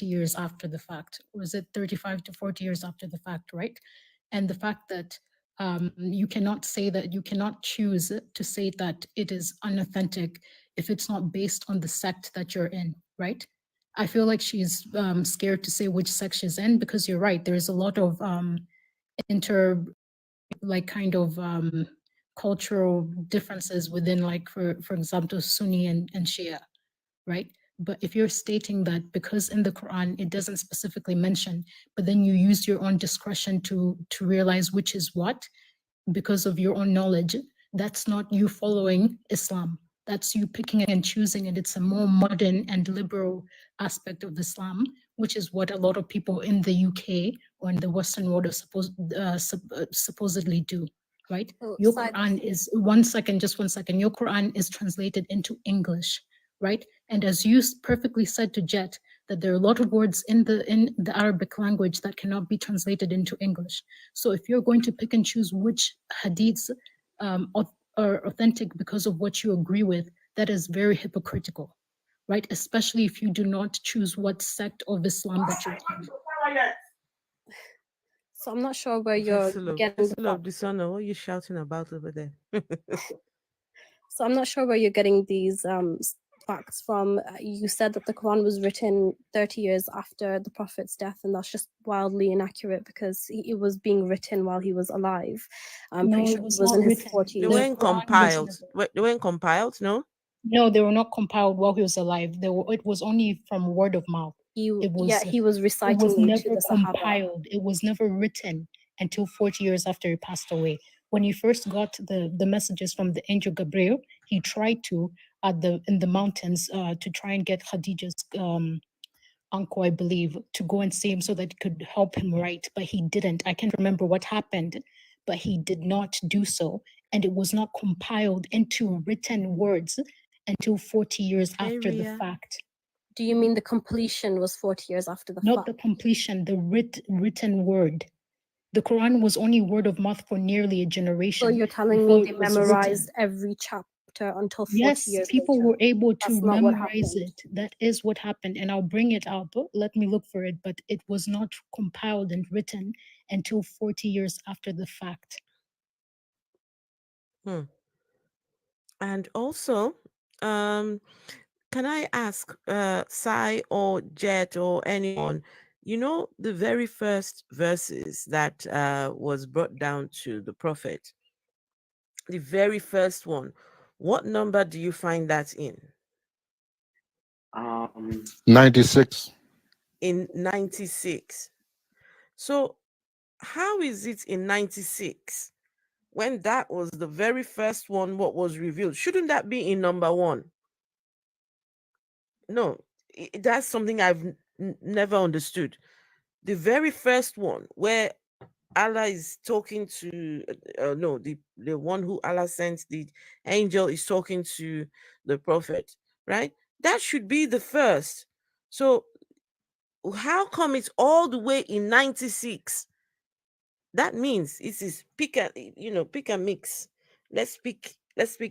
years after the fact, or is it 35 to 40 years after the fact, right? And the fact that you cannot say that, you cannot choose to say that it is unauthentic if it's not based on the sect that you're in, right? I feel like she's scared to say which sect she's in, because you're right, there's a lot of like kind of cultural differences within, like, for example, Sunni and Shia, right? But if you're stating that because in the Quran it doesn't specifically mention, but then you use your own discretion to realize which is what, because of your own knowledge, that's not you following Islam. That's you picking and choosing, and it's a more modern and liberal aspect of Islam, which is what a lot of people in the UK or in the Western world are supposedly do, right? Your Quran is, just 1 second, your Quran is translated into English, right? And as you perfectly said to Jet, that there are a lot of words in the Arabic language that cannot be translated into English. So if you're going to pick and choose which hadiths are authentic because of what you agree with, that is very hypocritical, right? Especially if you do not choose what sect of Islam that you're in. So I'm not sure where you're getting the dishonor. What are you shouting about over there? So I'm not sure where you're getting these facts from. You said that the Quran was written 30 years after the Prophet's death, and that's just wildly inaccurate because it was being written while he was alive. I'm pretty sure it was in his 40s. They weren't compiled. They weren't compiled, no? No, they were not compiled while he was alive. It was only from word of mouth. He was reciting. It was never compiled. It was never written until 40 years after he passed away. When he first got the messages from the angel Gabriel, he tried to in the mountains to try and get Khadija's uncle, I believe, to go and see him so that he could help him write, but he didn't. I can't remember what happened, but he did not do so, and it was not compiled into written words until 40 years after the fact. Do you mean the completion was 40 years after the fact? Not the completion, the written word. The Quran was only word of mouth for nearly a generation. So you're telling me they memorized every chapter until 40 years later? Yes, people were able to memorize it. That is what happened. And I'll bring it up. Let me look for it. But it was not compiled and written until 40 years after the fact. And also, can I ask Sai or Jet or anyone, you know, the very first verses that was brought down to the Prophet, the very first one, what number do you find that in? 96. In 96. So how is it in 96 when that was the very first one what was revealed? Shouldn't that be in number 1? No, that's something I've never understood. The very first one where Allah is talking to, no, the one who Allah sent, the angel is talking to the Prophet, right? That should be the first. So how come it's all the way in 96? That means it is pick and mix. Let's pick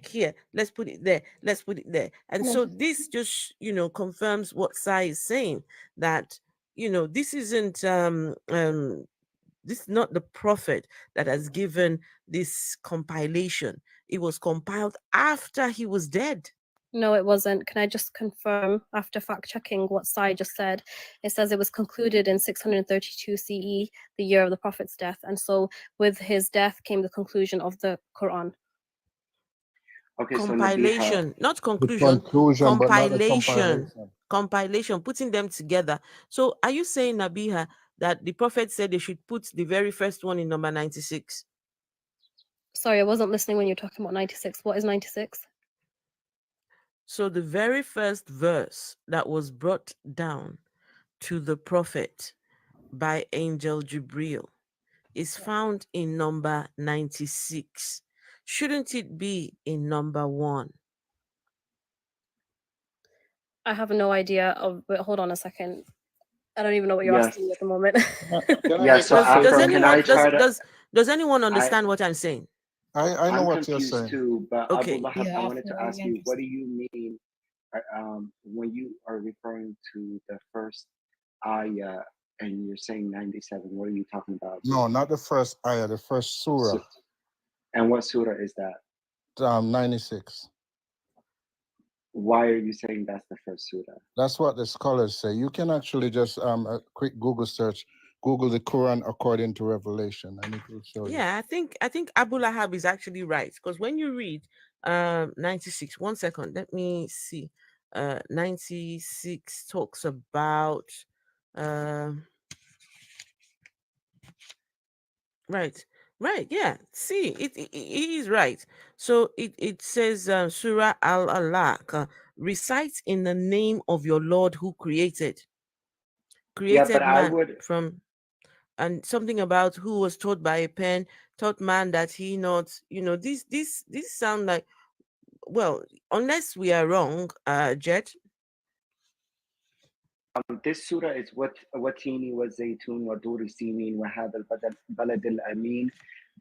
here, let's put it there, let's put it there. And so this just, confirms what Sai is saying, that, this isn't this is not the Prophet that has given this compilation. It was compiled after he was dead. No, it wasn't. Can I just confirm, after fact checking what Sai just said, it says it was concluded in 632 CE, the year of the Prophet's death. And so with his death came the conclusion of the Quran. Okay, compilation, not conclusion. Compilation. Compilation, putting them together. So are you saying, Nabiha, that the Prophet said they should put the very first one in number 96? Sorry, I wasn't listening when you were talking about 96. What is 96? So the very first verse that was brought down to the Prophet by Angel Jibril is found in number 96. Shouldn't it be in number 1? I have no idea. Wait, hold on a second. I don't even know what you're asking me at the moment. Does anyone understand what I'm saying? I know what you're saying. Too, but okay. I wanted to ask you, what do you mean when you are referring to the first ayah and you're saying 97, what are you talking about? No, not the first ayah, the first surah. And what surah is that? 96. Why are you saying that's the first surah? That's what the scholars say. You can actually just a quick Google search, Google the Quran according to Revelation, and it will show you. Yeah, I think Abu Lahab is actually right, because when you read 96, 1 second, let me see. 96 talks about right, yeah, see, it is right. So it says Surah Al-Alaq, recite in the name of your Lord who created Yeah, but I man would from, and something about who was taught by a pen, taught man that he not, these sound like, well, unless we are wrong, Jet. this surah is watini wa zaytun wa duri sinin wa hadha balad al amin.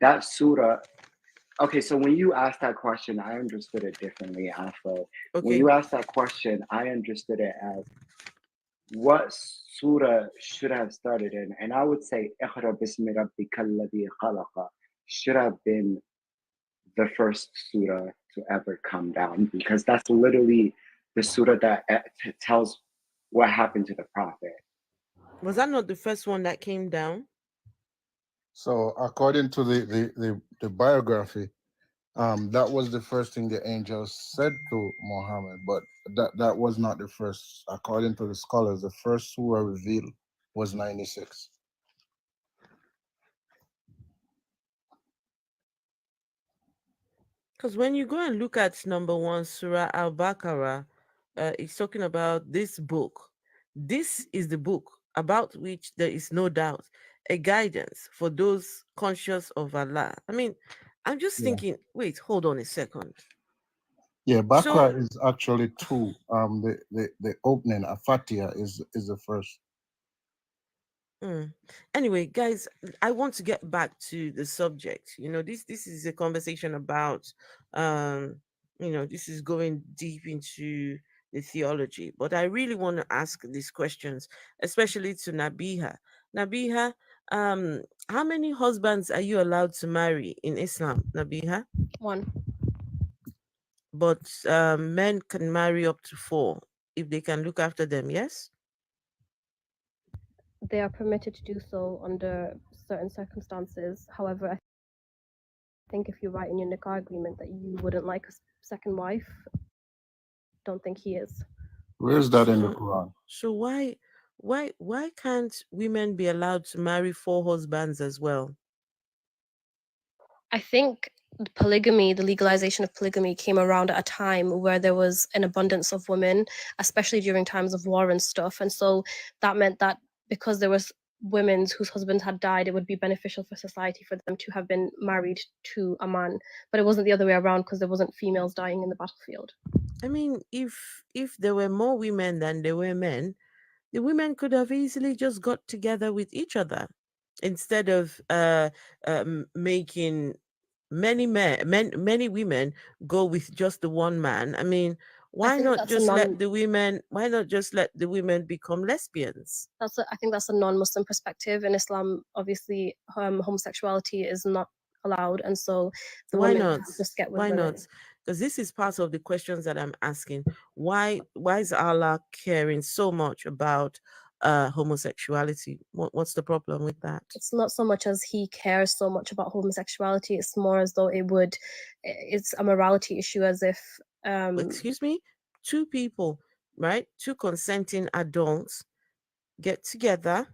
That surah. Okay, so when you asked that question, I understood it differently, Afro. When Okay. you asked that question, I understood it as what surah should have started in, and I would say "Iqra bismi rabbika alladhi khalaqa" should have been the first surah to ever come down, because that's literally the surah that tells what happened to the prophet. Was that not the first one that came down? So according to the biography, that was the first thing the angels said to Muhammad, but that was not the first. According to the scholars, the first surah revealed was 96. Because when you go and look at number 1, Surah Al-Baqarah, it's talking about this book. This is the book about which there is no doubt, a guidance for those conscious of Allah. I mean, I'm just thinking, wait, hold on a second. Yeah, Baqarah is actually 2. The opening, Al-Fatiha, is the first. Anyway, guys, I want to get back to the subject. This is a conversation about this is going deep into the theology, but I really want to ask these questions, especially to Nabiha. Nabiha, how many husbands are you allowed to marry in Islam, Nabiha? 1. But men can marry up to 4 if they can look after them, yes? They are permitted to do so under certain circumstances. However, I think if you write in your nikah agreement that you wouldn't like a second wife, don't think he is. Where's that in the Quran? So why can't women be allowed to marry 4 husbands as well? I think polygamy, the legalization of polygamy, came around at a time where there was an abundance of women, especially during times of war and stuff. And so that meant that because there was women whose husbands had died, it would be beneficial for society for them to have been married to a man. But it wasn't the other way around, because there wasn't females dying in the battlefield. I mean, if there were more women than there were men, the women could have easily just got together with each other instead of making many women go with just the one man. I mean, why not just let the women become lesbians? I think that's a non-Muslim perspective. In Islam, obviously, homosexuality is not allowed, and so the Why women not? just get with Why women. not? Because this is part of the questions that I'm asking. Why is Allah caring so much about homosexuality? What's the problem with that? It's not so much as he cares so much about homosexuality. It's more as though it's a morality issue, as if excuse me, 2 people, right? 2 consenting adults get together,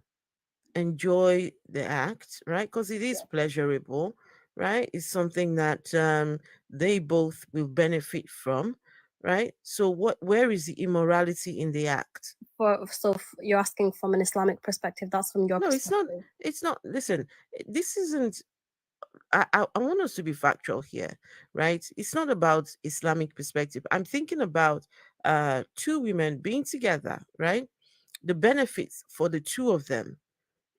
enjoy the act, right? Because it is pleasurable, right? It's something that they both will benefit from, right? So where is the immorality in the act? You're asking from an Islamic perspective. That's from your No, perspective. it's not. Listen, this isn't. I want us to be factual here, right? It's not about Islamic perspective. I'm thinking about 2 women being together, right? The benefits for the 2 of them.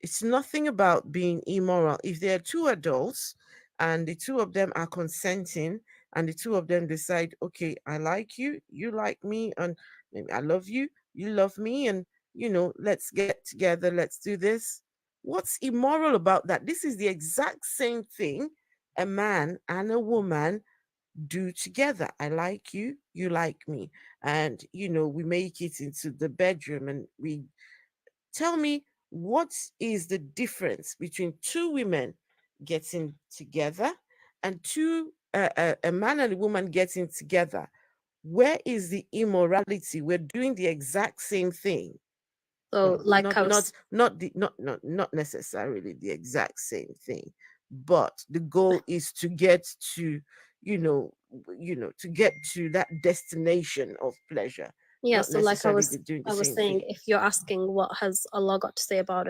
It's nothing about being immoral. If there are 2 adults and the 2 of them are consenting and the 2 of them decide, okay, I like you, you like me, and maybe I love you, you love me, and let's get together, let's do this. What's immoral about that? This is the exact same thing a man and a woman do together. I like you, you like me. And, we make it into the bedroom and we tell me, what is the difference between two women getting together and a man and a woman getting together? Where is the immorality? We're doing the exact same thing. So, like I was, Not necessarily the exact same thing, but the goal is to get to to get to that destination of pleasure, yeah. not So, like necessarily doing the I was same saying, thing. if you're asking what has Allah got to say about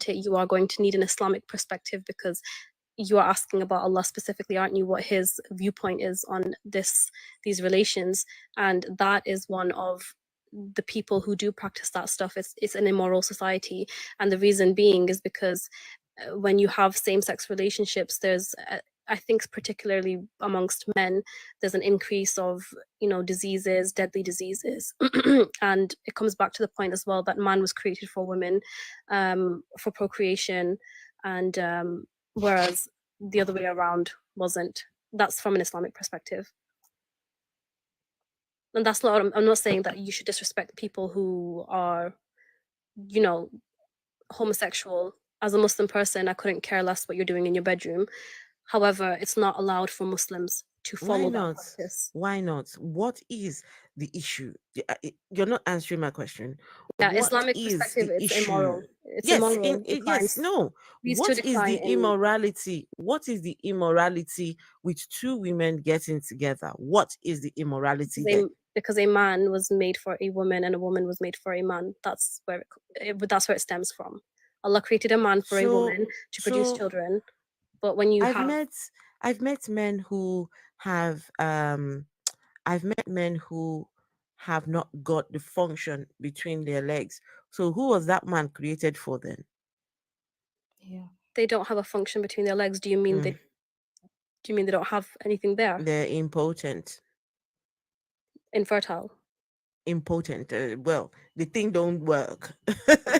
it, you are going to need an Islamic perspective, because you are asking about Allah specifically, aren't you? What his viewpoint is on these relations, and that is one of the people who do practice that stuff. It's an immoral society, and the reason being is because when you have same-sex relationships, there's I think particularly amongst men, there's an increase of diseases, deadly diseases, and it comes back to the point as well that man was created for women, for procreation, and whereas the other way around wasn't. That's from an Islamic perspective. And that's not, I'm not saying that you should disrespect people who are, homosexual. As a Muslim person, I couldn't care less what you're doing in your bedroom. However, it's not allowed for Muslims to Why follow that not? practice. Why not? What is the issue? You're not answering my question. Yeah, What Islamic is perspective, the it's issue? immoral. It's Yes, immoral. yes, no. Leads to a What is decline the in immorality? What is the immorality with two women getting together? What is the immorality there? because a man was made for a woman and a woman was made for a man. That's where it stems from. Allah created a man for a woman to produce children, but when you I've met men who have I've met men who have not got the function between their legs. So who was that man created for then? Yeah. they don't have a function between their legs, do you mean they don't have anything there? They're impotent. Infertile. Impotent. Well, the thing don't work.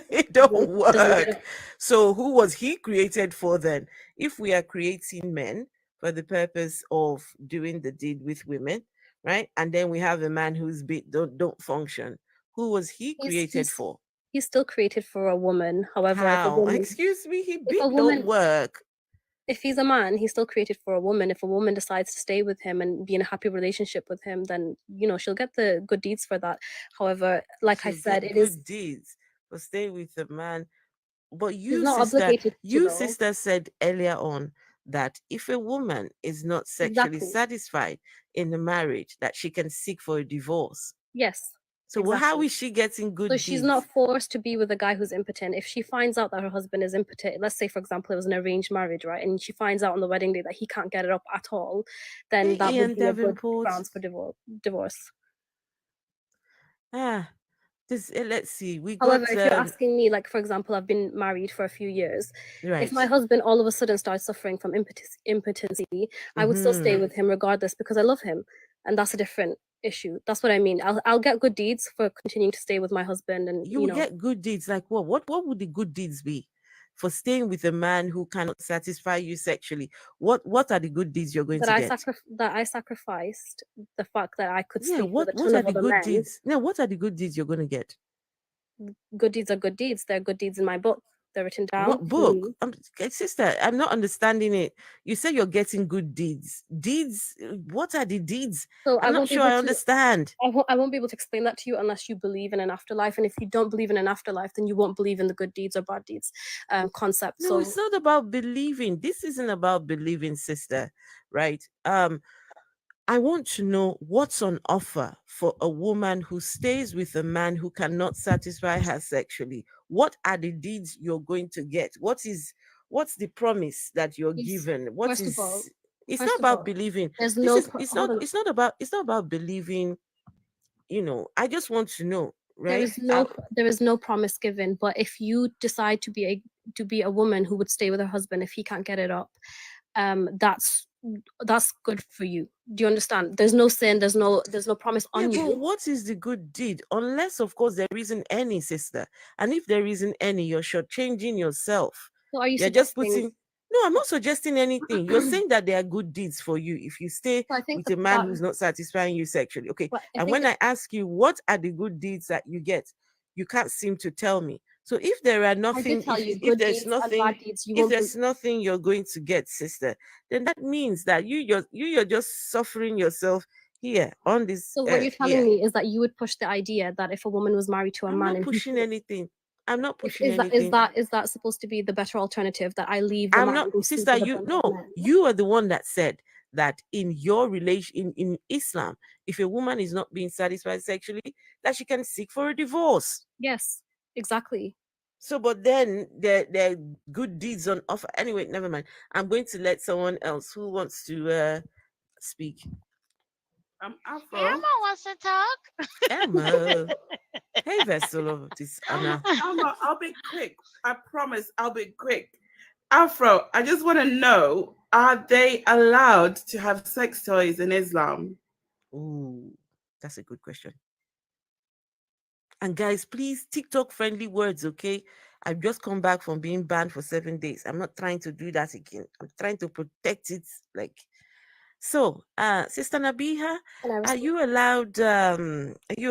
It don't work. So who was he created for then? If we are creating men for the purpose of doing the deed with women, right? And then we have a man who's don't function. Who was he created for? He's still created for a woman. However, How? Excuse me, a don't woman work. if he's a man, he's still created for a woman. If a woman decides to stay with him and be in a happy relationship with him, then she'll get the good deeds for that. However, like I said, it is good deeds for staying with a man. But he's you, not sister, obligated to you, though. sister, said earlier on that if a woman is not sexually Exactly. satisfied in a marriage, that she can seek for a divorce. Yes. So how is she getting good So deeds? she's not forced to be with a guy who's impotent. If she finds out that her husband is impotent, let's say, for example, it was an arranged marriage, right? And she finds out on the wedding day that he can't get it up at all, then that would be a good grounds for divorce. Let's see. However, if you're asking me, like, for example, I've been married for a few years. Right. If my husband all of a sudden starts suffering from impotency, I would still stay with him regardless because I love him. And that's a different issue. That's what I mean. I'll get good deeds for continuing to stay with my husband, and you will get good deeds. Like what? What would the good deeds be for staying with a man who cannot satisfy you sexually? What are the good deeds you're going to get? That I sacrificed the fact that I could sleep what with a ton of other men. deeds? Now, what are the good deeds you're going to get? Good deeds are good deeds. They're good deeds in my book. They're written down. What book? Sister, I'm not understanding it. You say you're getting good deeds. Deeds? What are the deeds? So I'm not sure I understand. I won't be able to explain that to you unless you believe in an afterlife. And if you don't believe in an afterlife, then you won't believe in the good deeds or bad deeds concept. No, it's not about believing. This isn't about believing, sister. Right? I want to know what's on offer for a woman who stays with a man who cannot satisfy her sexually. What are the deeds you're going to get? What's the promise that you're given? It's not about believing. It's not about believing. I just want to know, right? There is no promise given, but if you decide to be a woman who would stay with her husband if he can't get it up, that's that's good for you. Do you understand? There's no sin, there's no promise Yeah, on but you. what is the good deed? Unless, of course, there isn't any, sister. And if there isn't any, you're shortchanging yourself. So are you You're just suggesting? putting. No, I'm not suggesting anything. You're saying that there are good deeds for you if you stay So I think with a man that, who's not satisfying you sexually. Okay. but I And think when I ask you, what are the good deeds that you get? You can't seem to tell me. So if there are I did nothing, tell you if good there's deeds and nothing, bad deeds. You if won't. there's nothing you're going to get, sister, then that means that you're just suffering yourself here on this So what you're earth telling here. me is that you would push the idea that if a woman was married to a I'm man not and pushing anything. I'm not pushing is anything. that supposed to be the better alternative, that I leave the I'm man not, and go sleep sister. with a You bunch no, of men? you are the one that said that in your relation in Islam, if a woman is not being satisfied sexually, that she can seek for a divorce. Yes, exactly. So, but then there are good deeds on offer. Anyway, never mind. I'm going to let someone else who wants to speak. Afro. Emma wants to talk. Emma, hey vessel of this Anna. I'll be quick. I promise I'll be quick. Afro, I just want to know, are they allowed to have sex toys in Islam? Ooh, that's a good question. And guys, please, TikTok friendly words, okay? I've just come back from being banned for 7 days. I'm not trying to do that again. I'm trying to protect it. Like, so, Sister Nabiha, And I are was, you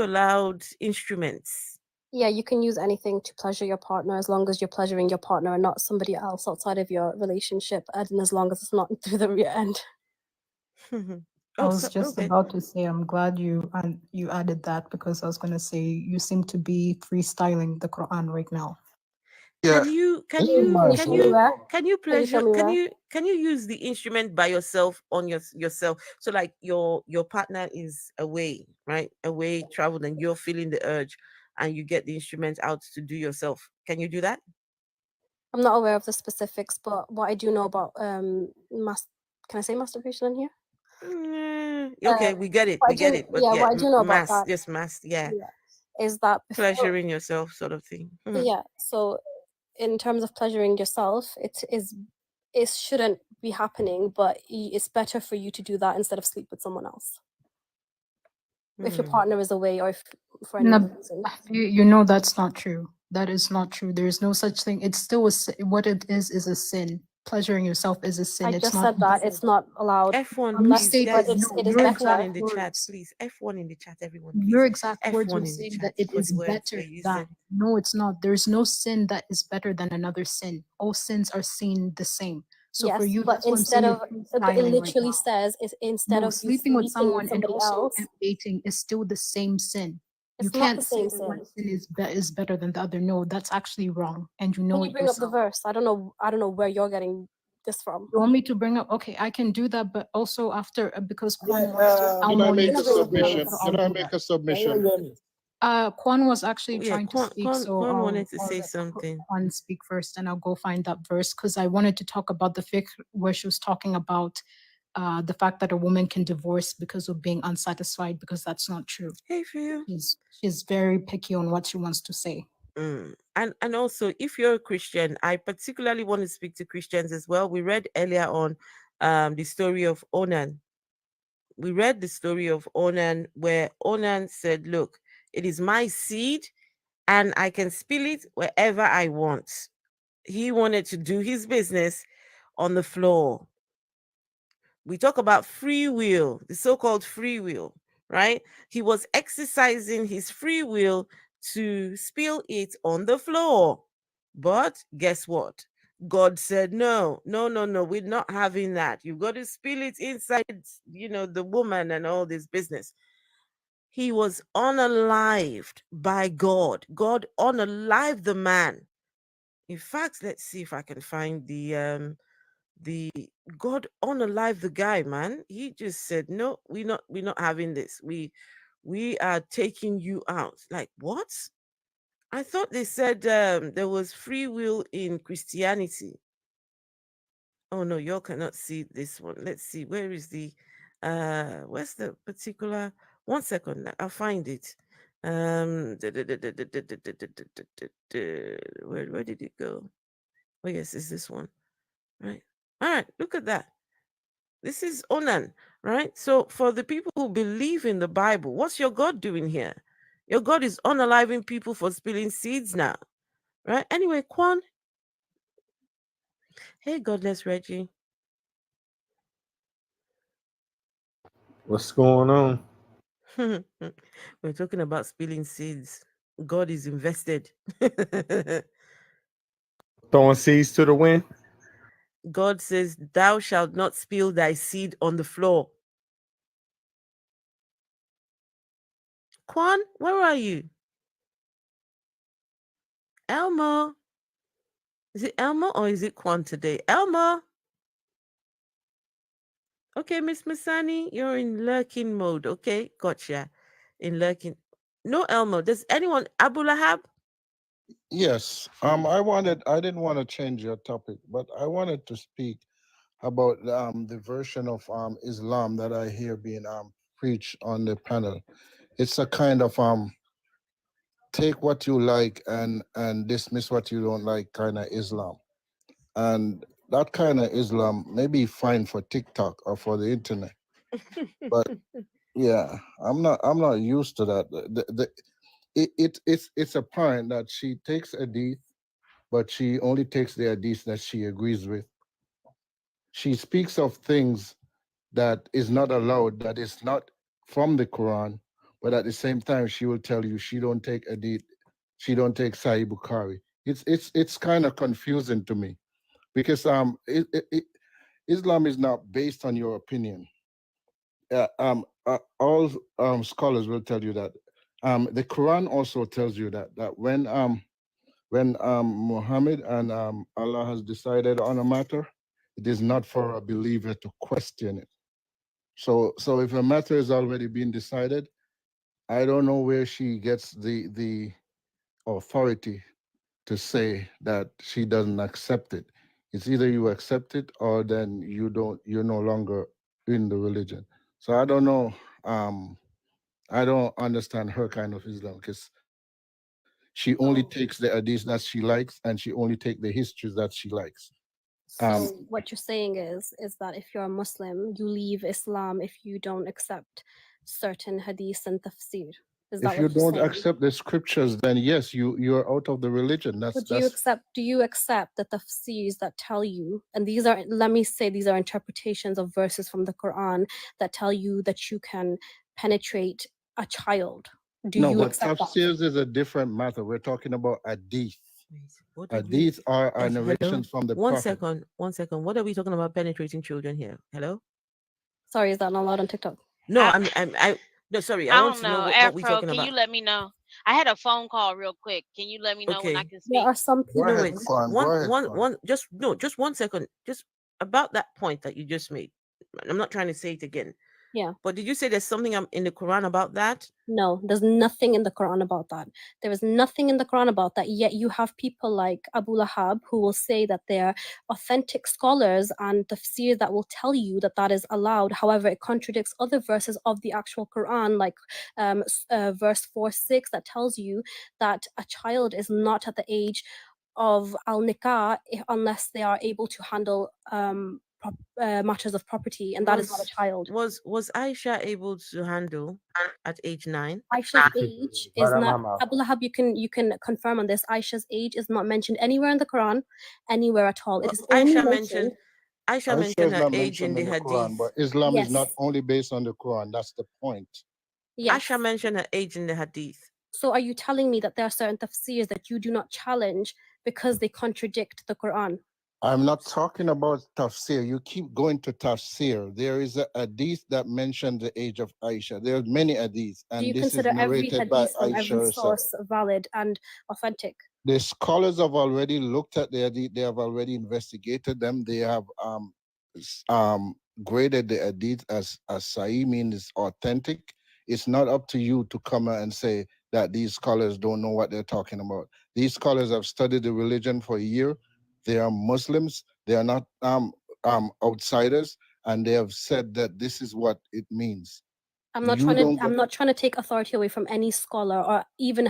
allowed instruments? yeah, you can use anything to pleasure your partner as long as you're pleasuring your partner and not somebody else outside of your relationship, and as long as it's not through the rear end. I Oh, was so, just okay. about to say, I'm glad you added that, because I was going to say you seem to be freestyling the Quran right now. Yeah, Can you this is my Can you whole. where? can you Can you pleasure show me where? can you use the instrument by yourself on yourself? So like your partner is away, right? Away, traveled, and you're feeling the urge, and you get the instrument out to do yourself. Can you do that? I'm not aware of the specifics, but what I do know about can I say masturbation in here? Okay, we get it. What I We get do, it. But yeah, yeah, what I do know about mass, that, just mass. Yeah, yeah, is that before, pleasuring yourself, sort of thing. yeah. So in terms of pleasuring yourself, it shouldn't be happening, but it's better for you to do that instead of sleep with someone else if your Hmm. partner is away, or if for any No, other reason. you know that's not true. That is not true. There is no such thing. It's still what it is a sin. Pleasuring yourself is a sin. I It's just not. said that it's not allowed F1, You unless, please, stated but guys. it's no, it is your F1 better. in exact the chat, words. please. F1 in the chat, everyone, Your please. exact words F1 were in the saying chat that it for is the words better we're than. using. No, it's not. There's no sin that is better than another sin. All sins are seen the same. So for Yes, you, but that's what I'm instead saying. of, You're but it freestyling right literally now. says is instead No, of you sleeping with sleeping with someone and somebody also else, dating is still the same sin. You it's not the can't say same that one sin. sin is better than the other. No, that's actually wrong, and you Can know you it bring up the yourself. verse? I don't know where you're getting this from. You want me to bring up? Okay, I can do that, but also after because Kwan Yeah, wants to, I'll can I know make you a Bring up the so submission? verse. I'll Can I do make that. a submission? Kwan was actually Oh, yeah, trying to speak, so Kwan wanted to I'll say let something. Kwan speak first, and I'll go find that verse because I wanted to talk about the fiqh where she was talking about the fact that a woman can divorce because of being unsatisfied, because that's not true. Hey, Phil. She's very picky on what she wants to say. And also, if you're a Christian, I particularly want to speak to Christians as well. We read earlier on the story of Onan. We read the story of Onan where Onan said, look, it is my seed and I can spill it wherever I want. He wanted to do his business on the floor. We talk about free will, the so-called free will, right? He was exercising his free will to spill it on the floor. But guess what? God said, no, no, no, no, we're not having that. You've got to spill it inside, the woman and all this business. He was unalived by God. God unalived the man. In fact, let's see if I can find the God unalive the guy, man. He just said, no, we're not having this. We are taking you out. Like, what? I thought they said there was free will in Christianity. Oh no, y'all cannot see this one. Let's see. Where's the particular 1 second? I'll find it. Where did it go? Oh yes, it's this one. Right. All right, look at that. This is Onan, right? So for the people who believe in the Bible, what's your God doing here? Your God is unaliving people for spilling seeds now, right? Anyway, Kwan. Hey, Godless Reggie. What's going on? We're talking about spilling seeds. God is invested. Throwing seeds to the wind? God says, "Thou shalt not spill thy seed on the floor." Kwan, where are you? Elmo. Is it Elmo or is it Kwan today? Elmo. Okay, Miss Masani, you're in lurking mode. Okay, gotcha. In lurking. No, Elmo. Does anyone Abu Lahab? Yes. I didn't want to change your topic, but I wanted to speak about the version of Islam that I hear being preached on the panel. It's a kind of take what you like and dismiss what you don't like kind of Islam. And that kind of Islam may be fine for TikTok or for the internet. But yeah, I'm not used to that. It's apparent that she takes hadith, but she only takes the hadith that she agrees with. She speaks of things that is not allowed, that is not from the Quran, but at the same time she will tell you she don't take hadith, she don't take Sahih Bukhari. It's kind of confusing to me because Islam is not based on your opinion. All scholars will tell you that. The Quran also tells you that when Muhammad and Allah has decided on a matter, it is not for a believer to question it. So if a matter is already been decided, I don't know where she gets the authority to say that she doesn't accept it. It's either you accept it or then you're no longer in the religion. So I don't know. I don't understand her kind of Islam because she only takes the hadith that she likes and she only takes the histories that she likes. So what you're saying is that if you're a Muslim, you leave Islam if you don't accept certain hadiths and tafsir. Is that If you what you're don't saying? accept the scriptures, then yes, you're out of the religion. But do you accept the tafsirs that tell you, and these are, let me say, these are interpretations of verses from the Quran that tell you that you can penetrate a child? Do no, you but accept that? tafsirs is a different matter. We're talking about hadith. What did we? Hadith are Hello? narrations from the One prophet. second. 1 second. What are we talking about penetrating children here? Hello? Sorry, is that not allowed on TikTok? No, I, I no, sorry. I I want don't to know know. what we're Afro, talking can about. you let me know? I had a phone call real quick. Can you let me know when I Okay. can There speak? are some Go No, people. ahead, wait. Kwan. Go ahead, Kwan. Just no, just 1 second. Just about that point that you just made. I'm not trying to say it again. Yeah. But did you say there's something in the Quran about that? No, there's nothing in the Quran about that. There is nothing in the Quran about that. Yet you have people like Abu Lahab who will say that they're authentic scholars and tafsir that will tell you that that is allowed. However, it contradicts other verses of the actual Quran, like verse 4:6, that tells you that a child is not at the age of al nikah unless they are able to handle matters of property, and that is not a child. Was Aisha able to handle at age 9? Aisha's age is not, Abu Lahab, you can confirm on this. Aisha's age is not mentioned anywhere in the Quran, anywhere at all. It is only mentioned. Aisha Aisha mentioned is her not age in mentioned the in the Quran, hadith. but Islam is Yes, not only based on the Quran. That's the point. yes. Aisha mentioned her age in the hadith. So are you telling me that there are certain tafsirs that you do not challenge because they contradict the Quran? I'm not talking about tafsir. You keep going to tafsir. There is a hadith that mentioned the age of Aisha. There are many hadiths, Do you and this is consider every narrated by hadith from every Aisha herself. source valid and authentic? The scholars have already looked at the hadith. They have already investigated them. They have graded the hadith as sahih, means authentic. It's not up to you to come out and say that these scholars don't know what they're talking about. These scholars have studied the religion for a year. They are Muslims. They are not outsiders, and they have said that this is what it means. I'm not You trying don't to. I'm get- not trying to take authority away from any scholar or even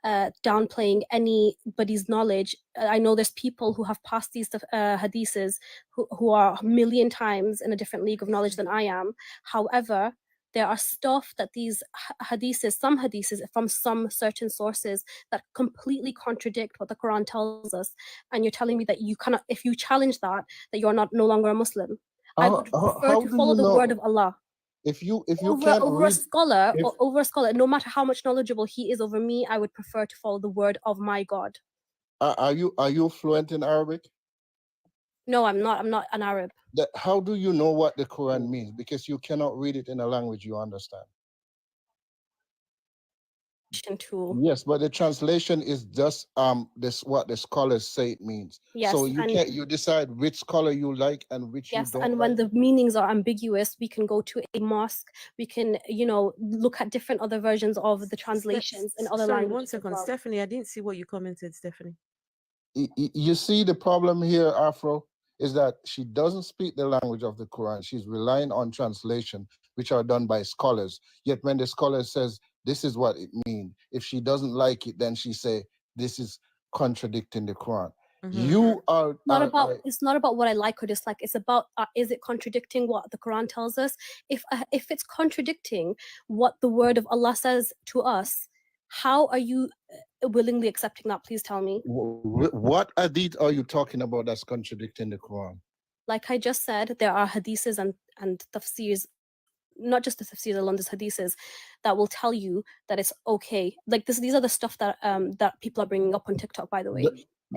downplaying anybody's knowledge. I know there's people who have passed these hadiths who are a million times in a different league of knowledge than I am. However, there are stuff that these hadiths, some hadiths from some certain sources that completely contradict what the Quran tells us, and you're telling me that you cannot, if you challenge that, that you're not no longer a Muslim. I would prefer how to do follow you the know word of Allah if you over can't over a read? scholar If or over a scholar. No matter how much knowledgeable he is over me, I would prefer to follow the word of my God. are you fluent in Arabic? No, I'm not. I'm not an Arab. How do you know what the Quran means? Because you cannot read it in a language you understand. Tool. Yes, but the translation is just this what the scholars say it means. Yes, So you and can't you decide which scholar you like and which you yes, don't and like. when the meanings are ambiguous, we can go to a mosque. We can, look at different other versions of the translations in other Sorry, languages. one second, as well. Stephanie. I didn't see what you commented, Stephanie. You see the problem here, Afro, is that she doesn't speak the language of the Quran. She's relying on translation, which are done by scholars. Yet when the scholar says this is what it means, if she doesn't like it, then she say this is contradicting the Quran. You are It's not about what I like or dislike. It's about is it contradicting what the Quran tells us? If it's contradicting what the word of Allah says to us, how are you willingly accepting that? Please tell me. What hadith are you talking about that's contradicting the Quran? Like I just said, there are hadiths and tafsirs, not just the tafsirs alone, there's hadiths that will tell you that it's okay. Like these are the stuff that that people are bringing up on TikTok, by the way.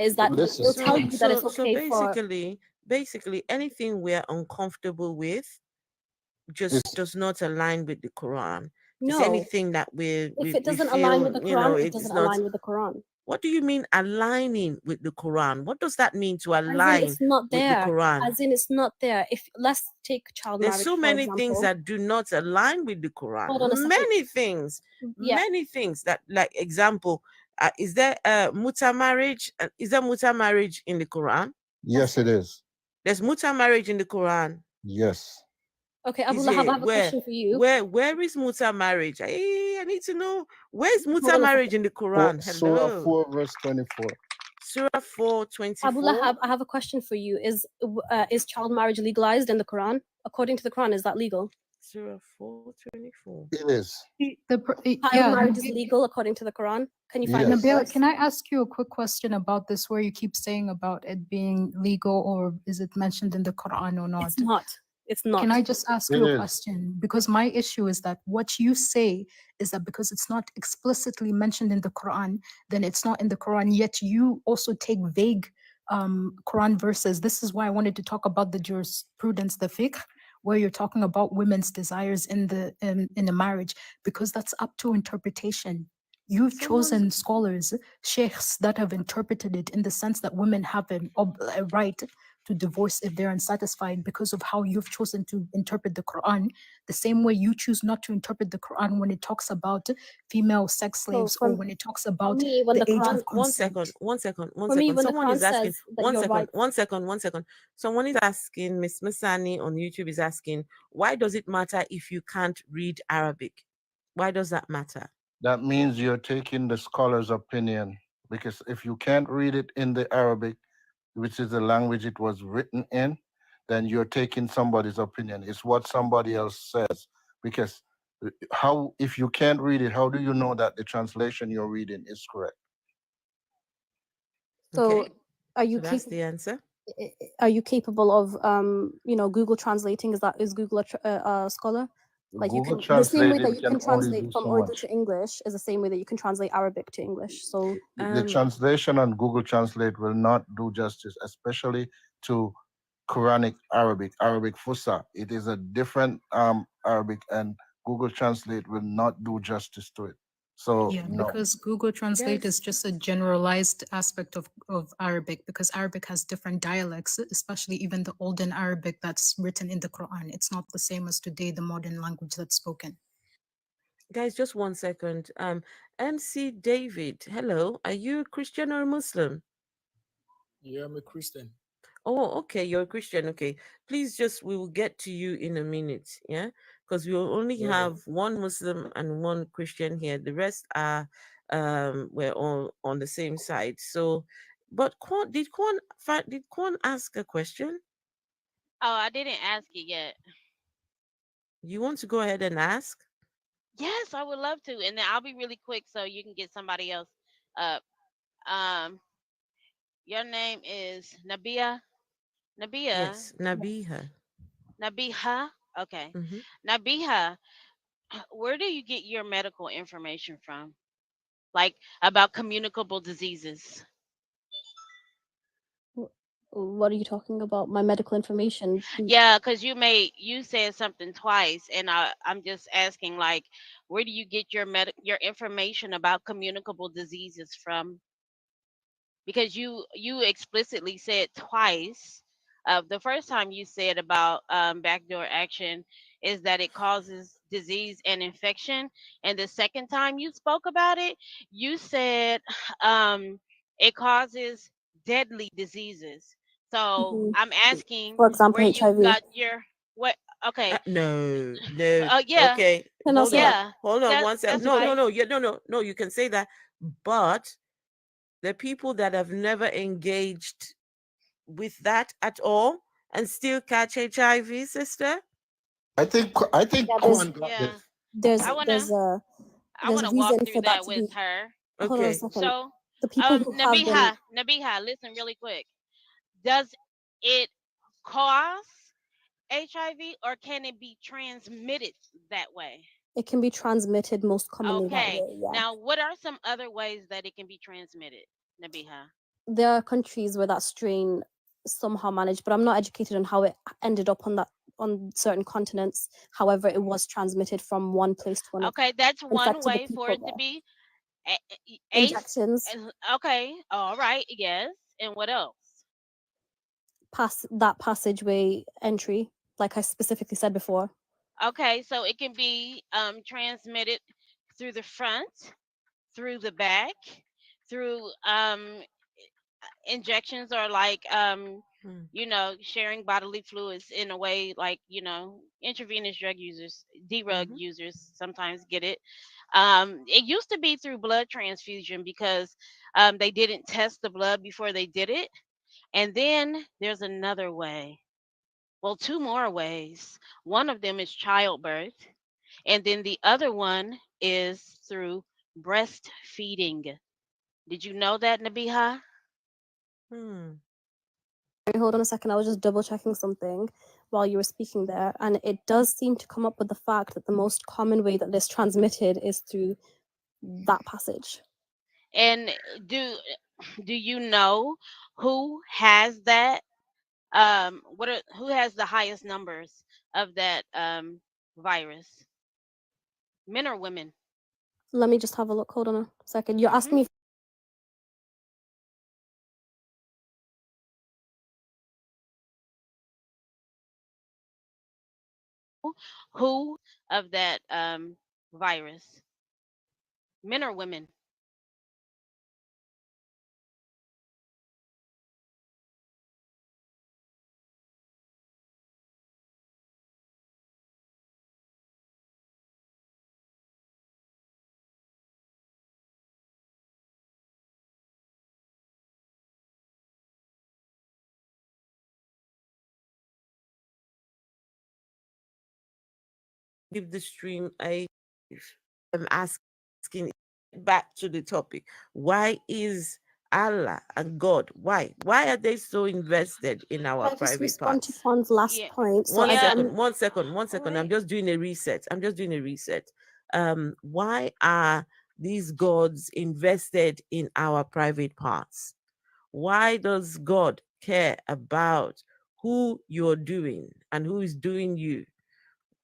Is that they'll tell you that it's okay basically anything we're uncomfortable with just does not align with the Quran. No. Anything that we if it doesn't feel, align with the Quran, it it's doesn't not align with the Quran. What do you mean aligning with the Quran? What does that mean to As in align it's not with the there. Quran? As in it's not there. If let's take child There's marriage, so for many example. things that do not align with the Quran. Hold on a second. Many things. Yeah. Many things that, like example, is there muta marriage? Is there muta marriage in the Quran? Yes, it is. There's muta marriage in the Quran. Yes. Okay, Abu Lahab, I have a question for you. Where is muta marriage? I need to know, where is muta marriage in the Quran? Surah 4 verse 24. Surah 4:24. Abu Lahab, I have a question for you. Is child marriage legalized in the Quran? According to the Quran, is that legal? Surah 4:24. It is. Child marriage is legal according to the Quran. Can you find Nabil, verse? can I ask you a quick question about this, where you keep saying about it being legal, or is it mentioned in the Quran or not? It's not. It's not. Can I just ask you a question? Because my issue is that what you say is that because it's not explicitly mentioned in the Quran, then it's not in the Quran, yet you also take vague Quran verses. This is why I wanted to talk about the jurisprudence, the fiqh, where you're talking about women's desires in the marriage, because that's up to interpretation. You've chosen scholars, sheikhs, that have interpreted it in the sense that women have a right to divorce if they're unsatisfied because of how you've chosen to interpret the Quran, the same way you choose not to interpret the Quran when it talks about female sex slaves, or when it talks about me, when the the age Quran- of consent. One second. For me, when the Someone Quran is asking. says that you're right. One second. Someone is asking, Miss Masani on YouTube is asking, why does it matter if you can't read Arabic? Why does that matter? That means you're taking the scholar's opinion, because if you can't read it in the Arabic, which is the language it was written in, then you're taking somebody's opinion. It's what somebody else says. Because if you can't read it, how do you know that the translation you're reading is correct? So Okay. are you that's the answer? Are you capable of Google translating? Is Google a scholar? Like Google the same way Translate, that it you can can only translate do from so Urdu much. to English is the same way that you can translate Arabic to English. So The translation on Google Translate will not do justice, especially to Quranic Arabic Fusha. It is a different Arabic, and Google Translate will not do justice to it. So Yeah, no. because Google Translate is just a generalized aspect of Arabic, because Arabic has different dialects, especially even the olden Arabic that's written in the Quran. It's not the same as today, the modern language that's spoken. Guys, just 1 second. MC David, hello. Are you a Christian or a Muslim? Yeah, I'm a Christian. Oh, okay. You're a Christian. Okay. Please we will get to you in a minute. Yeah. because we only Yeah. have one Muslim and one Christian here. The rest are we're all on the same side. So, but did Kwan ask a question? Oh, I didn't ask it yet. You want to go ahead and ask? Yes, I would love to, and then I'll be really quick so you can get somebody else up. Um, your name is Nabia. Nabia. Yes, Nabiha. Nabiha. Okay. Hmm. Nabiha, where do you get your medical information from? Like about communicable diseases? What are you talking about? My medical information? Yeah, because you said something twice, and I'm just asking, like, where do you get your information about communicable diseases from? Because you explicitly said twice. The first time you said about backdoor action is that it causes disease and infection, and the second time you spoke about it, you said it causes deadly diseases. So Mhm. I'm asking For example, where you HIV. got your what? Okay, No, no. yeah, Okay, Can I say that? yeah. hold on That one second. that's No, why. no, no. Yeah, no. You can say that, but the people that have never engaged with that at all and still catch HIV, sister. I think Yeah, Kwan got Yeah, this. there's I wanna there's a I there's wanna walk reason through for that that to with be. her. Hold on a Okay. second. So, The people who have been, Nabiha, listen really quick. Does it cause HIV or can it be transmitted that way? it can be transmitted most commonly that Okay. way. Yeah, Now, what are some other ways that it can be transmitted, Nabiha? there are countries where that strain somehow managed, but I'm not educated on how it ended up on certain continents. However, it was transmitted from one place to another, Okay, that's one infected the way for people it to there. be ACE. Injections, Okay, all right, yes. And what else? that passageway entry, like I specifically said before. Okay, so it can be transmitted through the front, through the back, through injections, or like Hmm. sharing bodily fluids in a way, like intravenous drug users, drug Mhm. users sometimes get it. It used to be through blood transfusion because they didn't test the blood before they did it. And then there's another way. Well, two more ways. One of them is childbirth, and then the other one is through breastfeeding. Did you know that, Nabiha? Hmm. Sorry, hold on a second. I was just double checking something while you were speaking there, and it does seem to come up with the fact that the most common way that this transmitted is through that passage. And do do you know who has that? Who has the highest numbers of that virus? Men or women? Let me just have a look. Hold on a second. You're Hmm. asking me Who of that virus? Men or women? Give the stream I'm asking back to the topic. Why is Allah and God, why are they so invested in our can I just private respond to parts? Kwan's last Yeah. point. So One Yeah. second, again, one second, one second. I'm just doing a reset. Why are these gods invested in our private parts? Why does God care about who you're doing and who is doing you?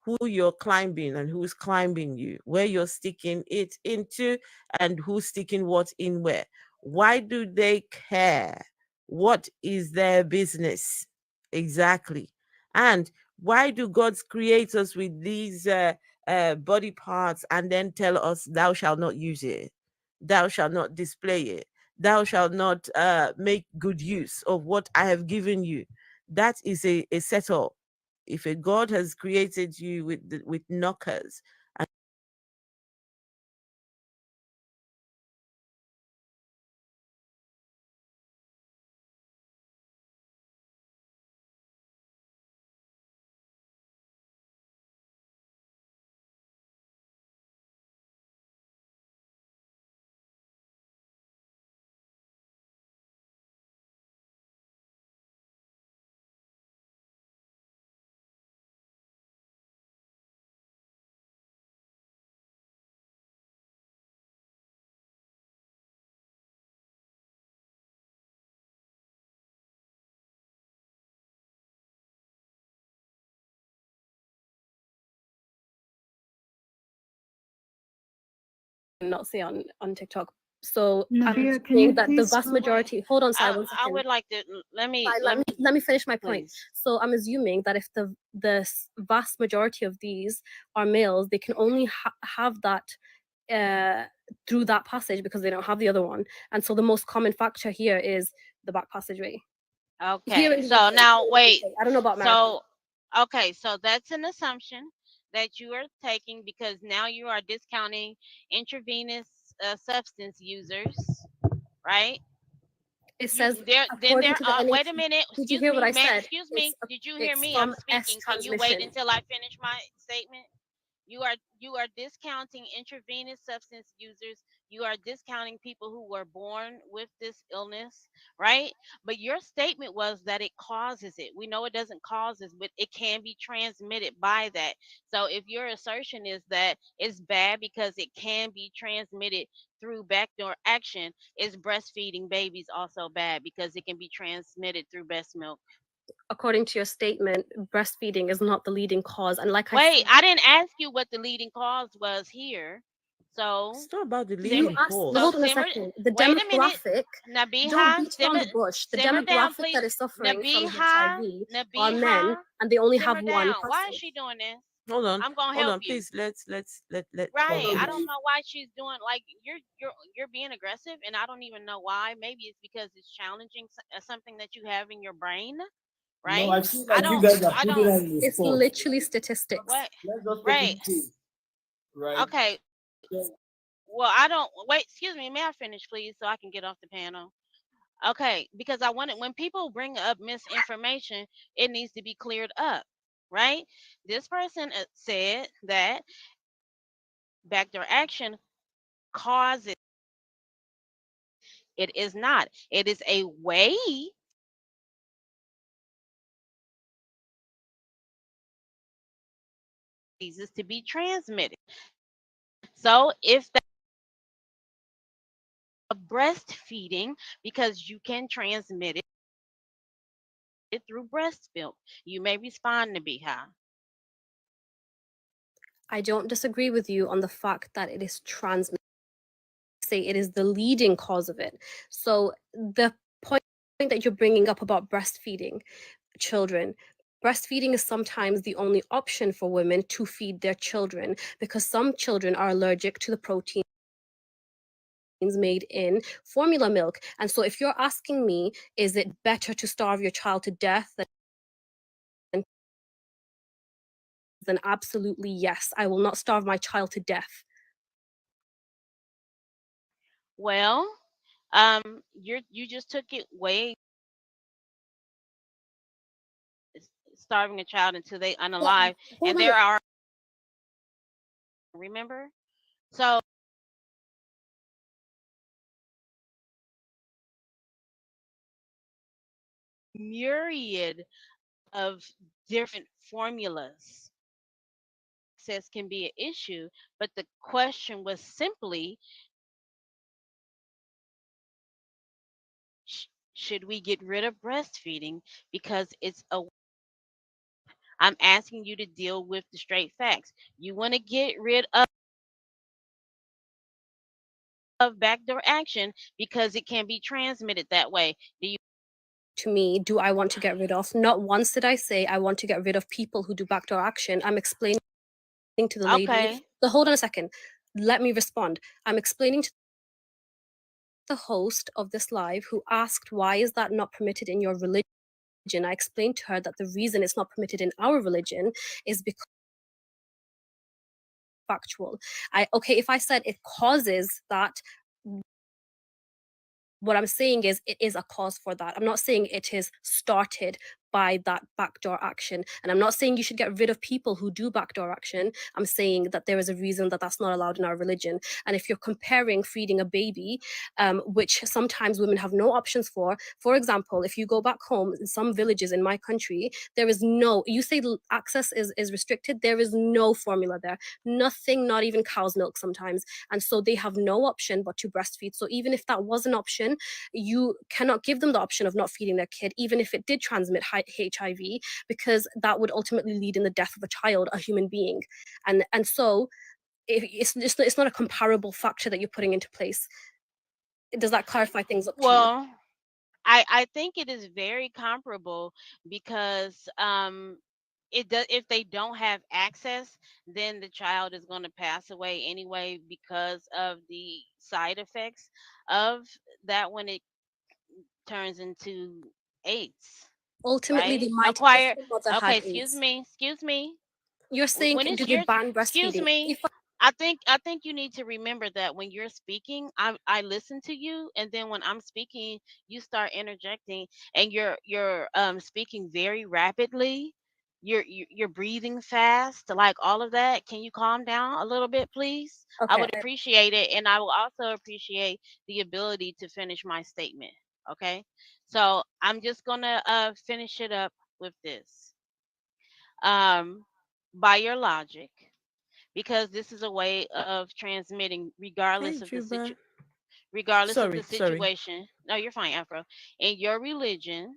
Who you're climbing and who's climbing you, where you're sticking it into and who's sticking what in where. Why do they care? What is their business? Exactly. And why do gods create us with these body parts and then tell us, thou shalt not use it, thou shalt not display it, thou shalt not make good use of what I have given you? That is a setup. if a God has created you with knockers, and not say on TikTok. So Nabia, I'm can you saying that the please vast go- majority. Hold on, Sai, I, one I second. would like to let me Sai, let me finish my point. please. So I'm assuming that if the vast majority of these are males, they can only have that through that passage because they don't have the other one. And so the most common factor here is the back passageway. Here in Okay, the so UK, now wait. I don't know about America. So okay, so that's an assumption that you are taking because now you are discounting intravenous substance users, right? It You says there then according there to the are NHS. wait a minute, Did you excuse hear what me, I ma'am, said? excuse me. Did you hear It's me? I'm from S speaking. Can you wait transmission. until I finish my statement? You are discounting intravenous substance users. You are discounting people who were born with this illness, right? But your statement was that it causes it. We know it doesn't cause this, but it can be transmitted by that. So if your assertion is that it's bad because it can be transmitted through backdoor action, is breastfeeding babies also bad because it can be transmitted through breast milk? According to your statement, breastfeeding is not the leading cause. And like Wait, I didn't ask you what the leading cause was here. So it's not about the you leading asked, cause. hold on a simmer. second. The Wait a minute, demographic, don't Nabiha, beat around the bush. The simmer down, demographic please. that is suffering from Nabiha, HIV are men, Nabiha, and they only simmer have one down. Why is passage. she doing this? Hold on, I'm gonna help you. please. Let Right. I finish. don't know why she's doing like you're being aggressive, and I don't even know why. Maybe it's because it's challenging something that you have in your brain, right? No, I feel I like you don't. guys are I putting don't. her in a It's spot. literally statistics. What? Let's just take Right. it case, right? Okay. So, Well, I don't. Wait. Excuse me. May I finish, please, so I can get off the panel? Okay, because I wanted when people bring up misinformation, it needs to be cleared up, right? This person said that backdoor action causes. It is not. It is a way diseases to be transmitted. So if that breastfeeding, because you can transmit it through breast milk, you may respond to Biha. I don't disagree with you on the fact that it is transmitted. Say it is the leading cause of it. So the point that you're bringing up about breastfeeding children, breastfeeding is sometimes the only option for women to feed their children because some children are allergic to the proteins made in formula milk. And so if you're asking me, is it better to starve your child to death then absolutely yes. I will not starve my child to death. Well, you just took it way starving a child until they unalive, and there are remember so myriad of different formulas. Access can be an issue, but the question was simply should we get rid of breastfeeding because it's a I'm asking you to deal with the straight facts. You want to get rid of backdoor action because it can be transmitted that way. Do you to me, do I want to get rid of? Not once did I say I want to get rid of people who do backdoor action. I'm explaining to the lady. okay? So hold on a second. Let me respond. I'm explaining to the host of this live who asked why is that not permitted in your religion I explained to her that the reason it's not permitted in our religion is because factual. If I said it causes that, what I'm saying is it is a cause for that. I'm not saying it is started by that backdoor action. And I'm not saying you should get rid of people who do backdoor action. I'm saying that there is a reason that that's not allowed in our religion. And if you're comparing feeding a baby, which sometimes women have no options for example, if you go back home in some villages in my country, there is no, you say access is restricted, there is no formula there, nothing, not even cow's milk sometimes. And so they have no option but to breastfeed. So even if that was an option, you cannot give them the option of not feeding their kid, even if it did transmit HIV, because that would ultimately lead in the death of a child, a human being. And so it's not a comparable factor that you're putting into place. Does that clarify things up to you? Well, I think it is very comparable because it does, if they don't have access, then the child is going to pass away anyway because of the side effects of that when it turns into AIDS. Ultimately, Right? they might, Acquire. if the mother Okay, had excuse AIDS. me. Excuse me. You're saying, When it's do they your, ban excuse breastfeeding? me. I think you need to remember that when you're speaking, I listen to you, and then when I'm speaking, you start interjecting, and you're speaking very rapidly. You're breathing fast, like all of that. Can you calm down a little bit, please? I Okay. would appreciate it, and I will also appreciate the ability to finish my statement. Okay, so I'm just gonna finish it up with this. Um, by your logic, because this is a way of transmitting Hey, regardless of the Juba. Sorry. situation. No, you're fine, Afro. In your religion,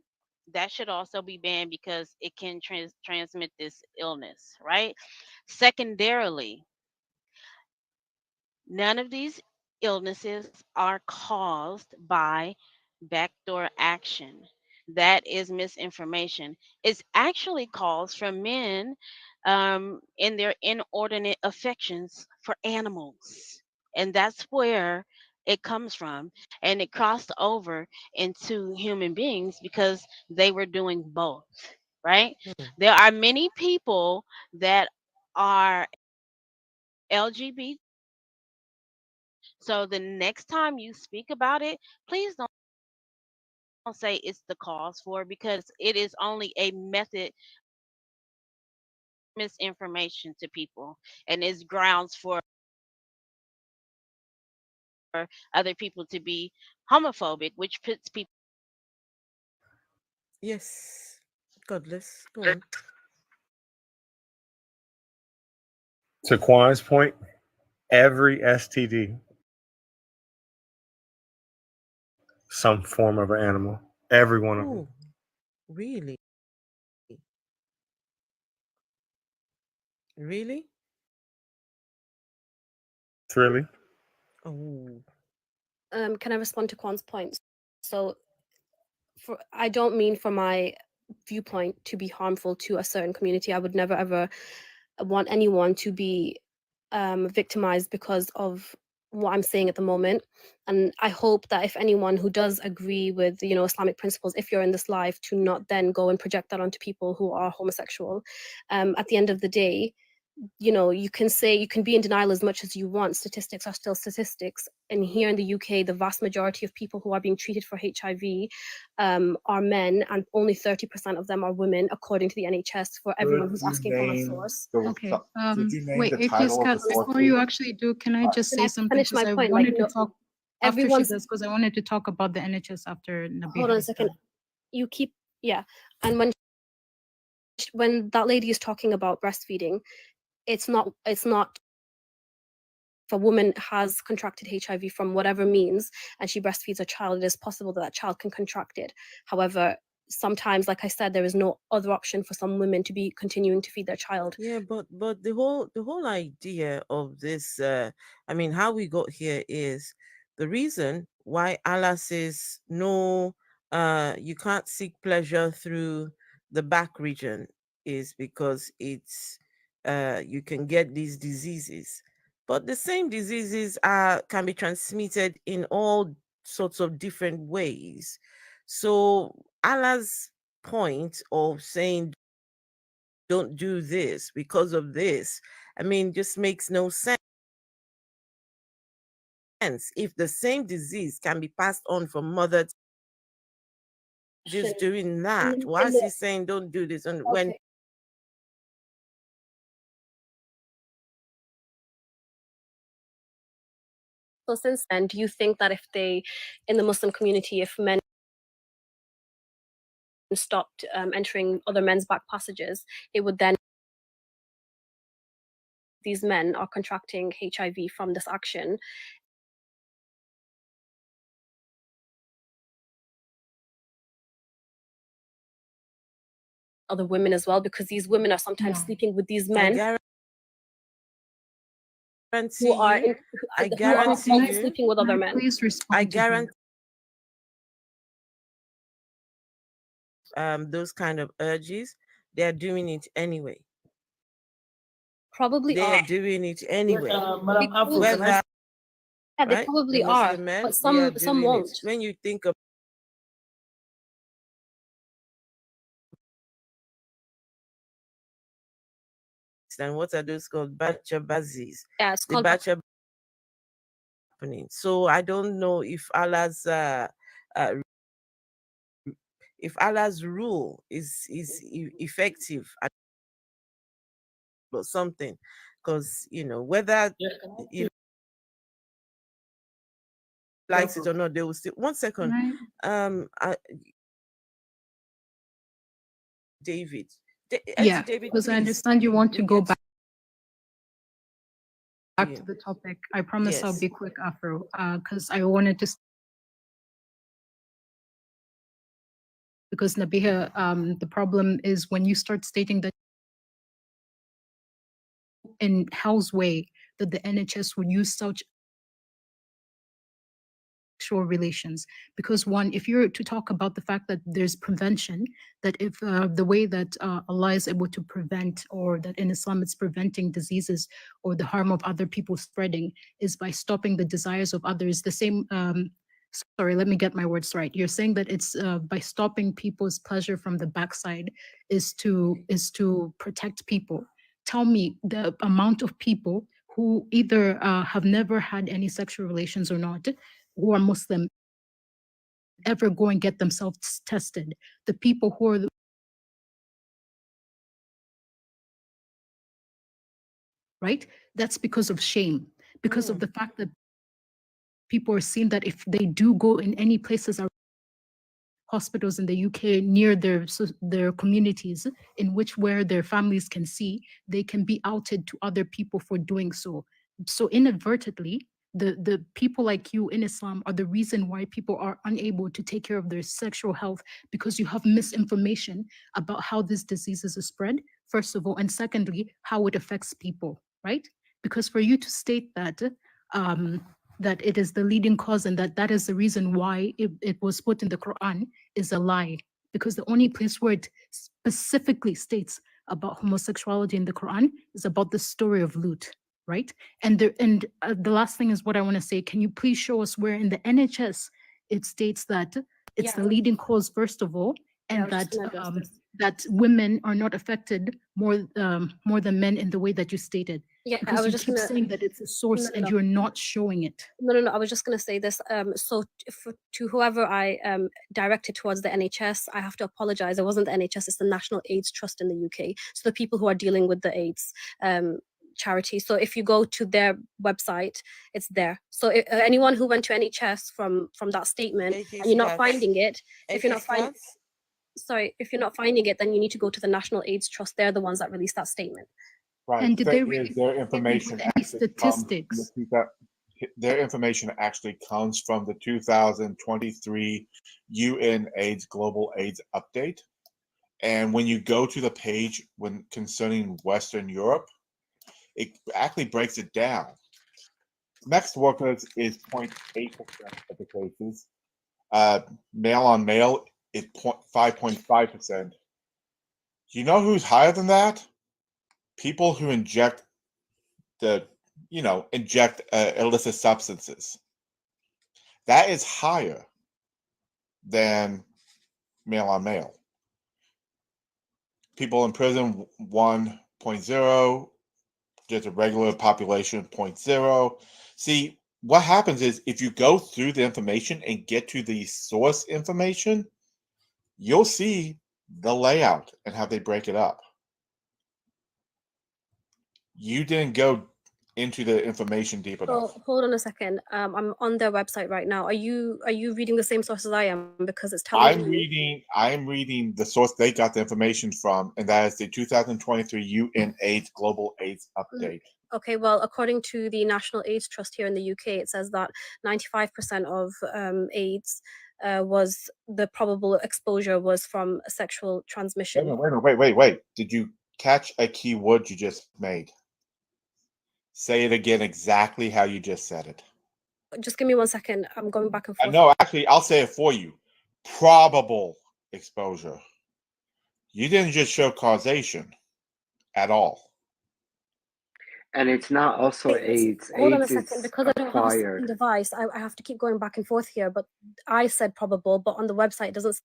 that should also be banned because it can transmit this illness, right? Secondarily, none of these illnesses are caused by backdoor action. That is misinformation. It's actually caused from men in their inordinate affections for animals. And that's where it comes from. And it crossed over into human beings because they were doing both, right? Hmm. There are many people that are LGBT. So the next time you speak about it, please don't say it's the cause for it, because it is only a method misinformation to people, and is grounds for other people to be homophobic, which puts people. Yes. Godless. Go on. To Quan's point, every STD, some form of an animal. Every one of them. Oh, really? Really? Really? Oh. Can I respond to Kwan's point? So, I don't mean for my viewpoint to be harmful to a certain community. I would never ever want anyone to be victimized because of what I'm saying at the moment. And I hope that if anyone who does agree with, Islamic principles, if you're in this life, to not then go and project that onto people who are homosexual. At the end of the day, you can be in denial as much as you want. Statistics are still statistics. And here in the UK, the vast majority of people who are being treated for HIV are men, and only 30% of them are women, according to the NHS, for everyone who's asking from a source. Okay. Wait, Scott, before you actually do, can I just Can say I something? finish my Because I point? wanted to talk after she everyone's. does, because I wanted to talk about the NHS after Nabil. Hold on a second. You keep, yeah. And when that lady is talking about breastfeeding, it's not if a woman has contracted HIV from whatever means and she breastfeeds a child, it is possible that that child can contract it. However, sometimes, like I said, there is no other option for some women to be continuing to feed their child. Yeah, but the whole idea of this, I mean, how we got here is the reason why Allah says no, you can't seek pleasure through the back region is because it's you can get these diseases. But the same diseases can be transmitted in all sorts of different ways. So Allah's point of saying don't do this because of this, I mean, just makes no sense. If the same disease can be passed on from mother to just doing that, why is he saying don't do this? And when So since then, do you think that if they, in the Muslim community, if men stopped entering other men's back passages, it would then these men are contracting HIV from this action? Other women as well, because these women are sometimes sleeping with these men who are sleeping with other men. Please respond. I guarantee those kind of urges, they're doing it anyway. Probably They're are doing it anyway. Madam Afro, can I yeah, they right? probably The are, Muslim men, but they are some doing won't. it. When you think of and what are those called? Bachabazis. Yeah, it's The called Bacha happening. So I don't know if Allah's rule is effective or something, because whether you likes it or not, they will still. 1 second, David. Yeah, David, because I please. understand you want to We'll go get back to the topic. I promise I'll Yes. be quick, Afro, because I wanted to. Because Nabiha, the problem is when you start stating that in hell's way that the NHS would use such sexual relations, because one, if you're to talk about the fact that there's prevention, that if the way that Allah is able to prevent, or that in Islam it's preventing diseases or the harm of other people spreading, is by stopping the desires of others. The same, sorry, let me get my words right. You're saying that it's by stopping people's pleasure from the backside is to protect people. Tell me the amount of people who either have never had any sexual relations or not, who are Muslim, ever go and get themselves tested. The people who are right, that's because of shame, because of the fact that people are seeing that if they do go in any places, hospitals in the UK near their communities, in which where their families can see, they can be outed to other people for doing so. So inadvertently, the people like you in Islam are the reason why people are unable to take care of their sexual health, because you have misinformation about how this disease is spread, first of all, and secondly, how it affects people, right? Because for you to state that that it is the leading cause and that is the reason why it was put in the Quran is a lie, because the only place where it specifically states about homosexuality in the Quran is about the story of Lut, right? And the last thing is what I want to say. Can you please show us where in the NHS it states that it's the leading cause, first of all, and that women are not affected more than men in the way that you stated? Yeah, because I was you just keep gonna saying that it's a source and no. you're not showing it. No. I was just going to say this. So to whoever I directed towards the NHS, I have to apologize. It wasn't the NHS, it's the National AIDS Trust in the UK. So the people who are dealing with the AIDS charity. So if you go to their website, it's there. So anyone who went to NHS from that statement and you're not finding it, if you're not finding it, then you need to go to the National AIDS Trust. They're the ones that released that statement. Right. And did That they is really their give information any actually comes from statistics? their information actually comes from the 2023 UN AIDS Global AIDS Update. And when you go to the page when concerning Western Europe, it actually breaks it down. Sex workers is 0.8% of the cases. Male on male is 5.5%. You know who's higher than that? People who inject illicit substances. That is higher than male on male. people in prison 1.0, just a regular population 0.0. See, what happens is if you go through the information and get to the source information, you'll see the layout and how they break it up. You didn't go into the information deep enough. So hold on a second. I'm on their website right now. Are you reading the same source as I am? Because it's telling me. I'm reading the source they got the information from, and that is the 2023 UN AIDS Global AIDS Update. Okay, well, according to the National AIDS Trust here in the UK, it says that 95% of AIDS was the probable exposure was from sexual transmission. Wait. Did you catch a key word you just made? Say it again exactly how you just said it. Just give me 1 second. I'm going back and forth. No, actually, I'll say it for you. Probable exposure. You didn't just show causation at all. And it's not also AIDS. Hold on a AIDS second, is because I don't have a second acquired. device. I have to keep going back and forth here. But I said probable, but on the website it doesn't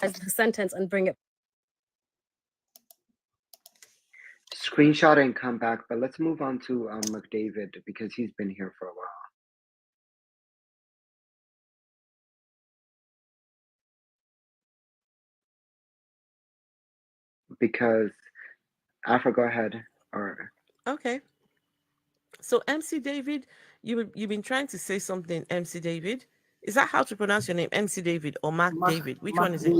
the sentence and bring it. Screenshot and come back, but let's move on to McDavid because he's been here for a while. Because Afra, go ahead. Or Okay. So MC David, you've been trying to say something, MC David. Is that how to pronounce your name? MC David or Mark David? Which one is it?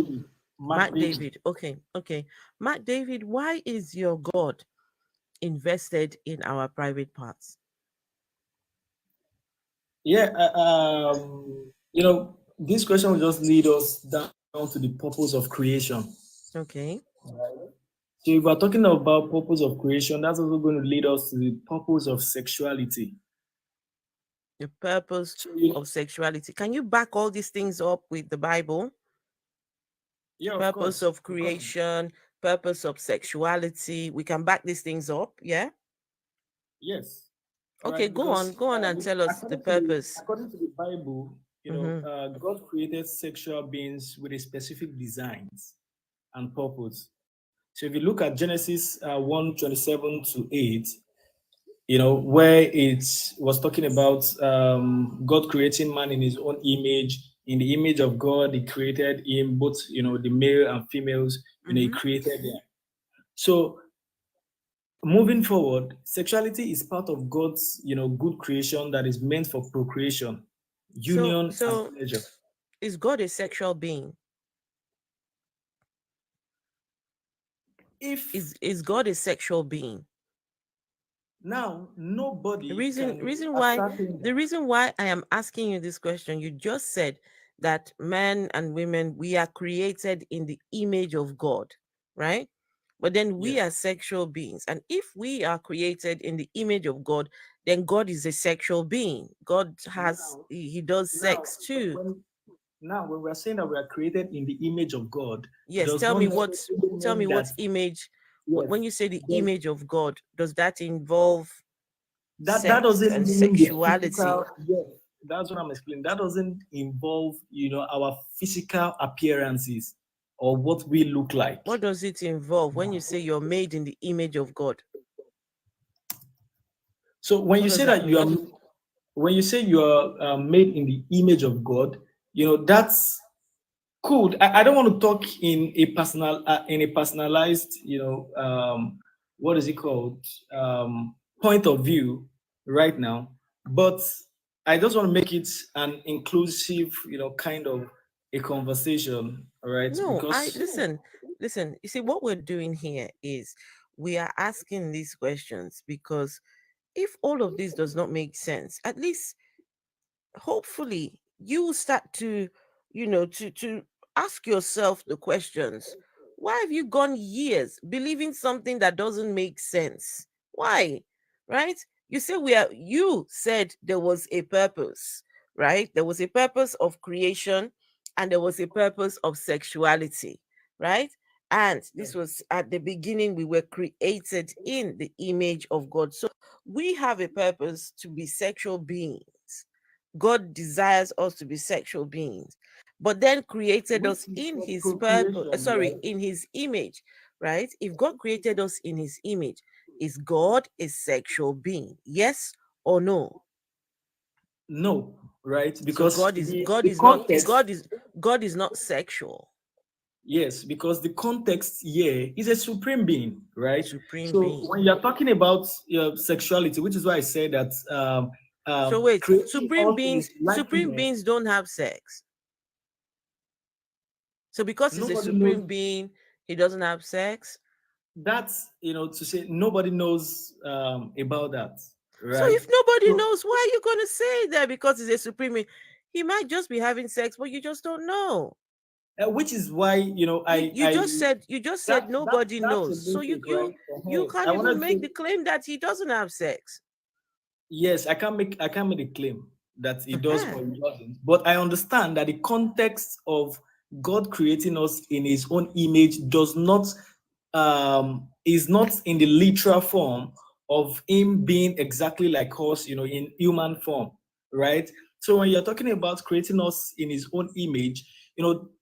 Mark David. Okay. Mark David, why is your God invested in our private parts? Yeah, this question will just lead us down to the purpose of creation. Okay. So if we're talking about purpose of creation, that's also going to lead us to the purpose of sexuality. The purpose of sexuality. Can you back all these things up with the Bible? Yeah, purpose of creation, purpose of sexuality. We can back these things up, yeah? Yes. Okay, right, go on and tell us the purpose. According to the Bible, God created sexual beings with a specific designs and purpose. So if you look at Genesis 1:27 to 8, where it was talking about God creating man in his own image. In the image of God, he created him, both, the male and females, he created them. So moving forward, sexuality is part of God's, good creation that is meant for procreation, union, so and pleasure. Is God a sexual being? Is God a sexual being? Now, nobody the reason why I am asking you this question, you just said that men and women, we are created in the image of God, right? But then we are sexual beings. And if we are created in the image of God, then God is a sexual being. God he does sex too. Now, when we're saying that we are created in the image of God, yes, tell me what image. When you say the image of God, does that involve that doesn't and mean sexuality? That's what I'm explaining. That doesn't involve, our physical appearances or what we look like. What does it involve when you say you're made in the image of God? So when you say that you are made in the image of God, that's cool. I don't want to talk in a personalized, what is it called, point of view right now. But I just want to make it an inclusive, kind of a conversation. All right. No, because listen. You see, what we're doing here is we are asking these questions because if all of this does not make sense, at least hopefully you start to, to ask yourself the questions. Why have you gone years believing something that doesn't make sense? Why? Right? You said there was a purpose, right? There was a purpose of creation and there was a purpose of sexuality, right? And this was at the beginning, we were created in the image of God. So we have a purpose to be sexual beings. God desires us to be sexual beings. but then created Which us is in for his procreation, right? in his image, right? If God created us in his image, is God a sexual being? Yes or no? No, right? So Because God is the not context, God is not sexual. yes, because the context here is a supreme being, right? Supreme So being. when you're talking about sexuality, which is why I said that So wait, creating supreme us in his supreme likeness, beings don't have sex. So because he's a nobody supreme knows. being, he doesn't have sex. That's, to say nobody knows about that, So right? if nobody So, knows, why are you going to say that? Because he's a supreme being, he might just be having sex, but you just don't know. which is why You just said nobody that's a knows. So message, right? you can't I even wanted make to the claim that he doesn't have sex. Yes, I can't make a claim that he does or he doesn't, but I understand that the context of God creating us in his own image does not is not in the literal form of him being exactly like us, in human form, right? So when you're talking about creating us in his own image,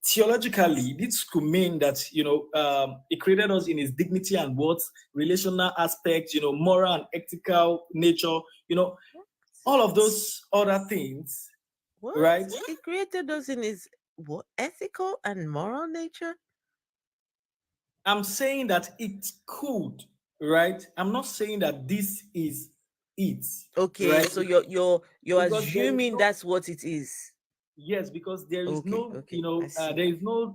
theologically, this could mean that he created us in his dignity and worth, relational aspects, moral and ethical nature, all of those other things, What? right? He created us in his what, ethical and moral nature? I'm saying that it could, right? I'm not saying that this is it. Okay, right? so you're Because assuming that's what it is. Yes, because there is Okay, no, okay, I see.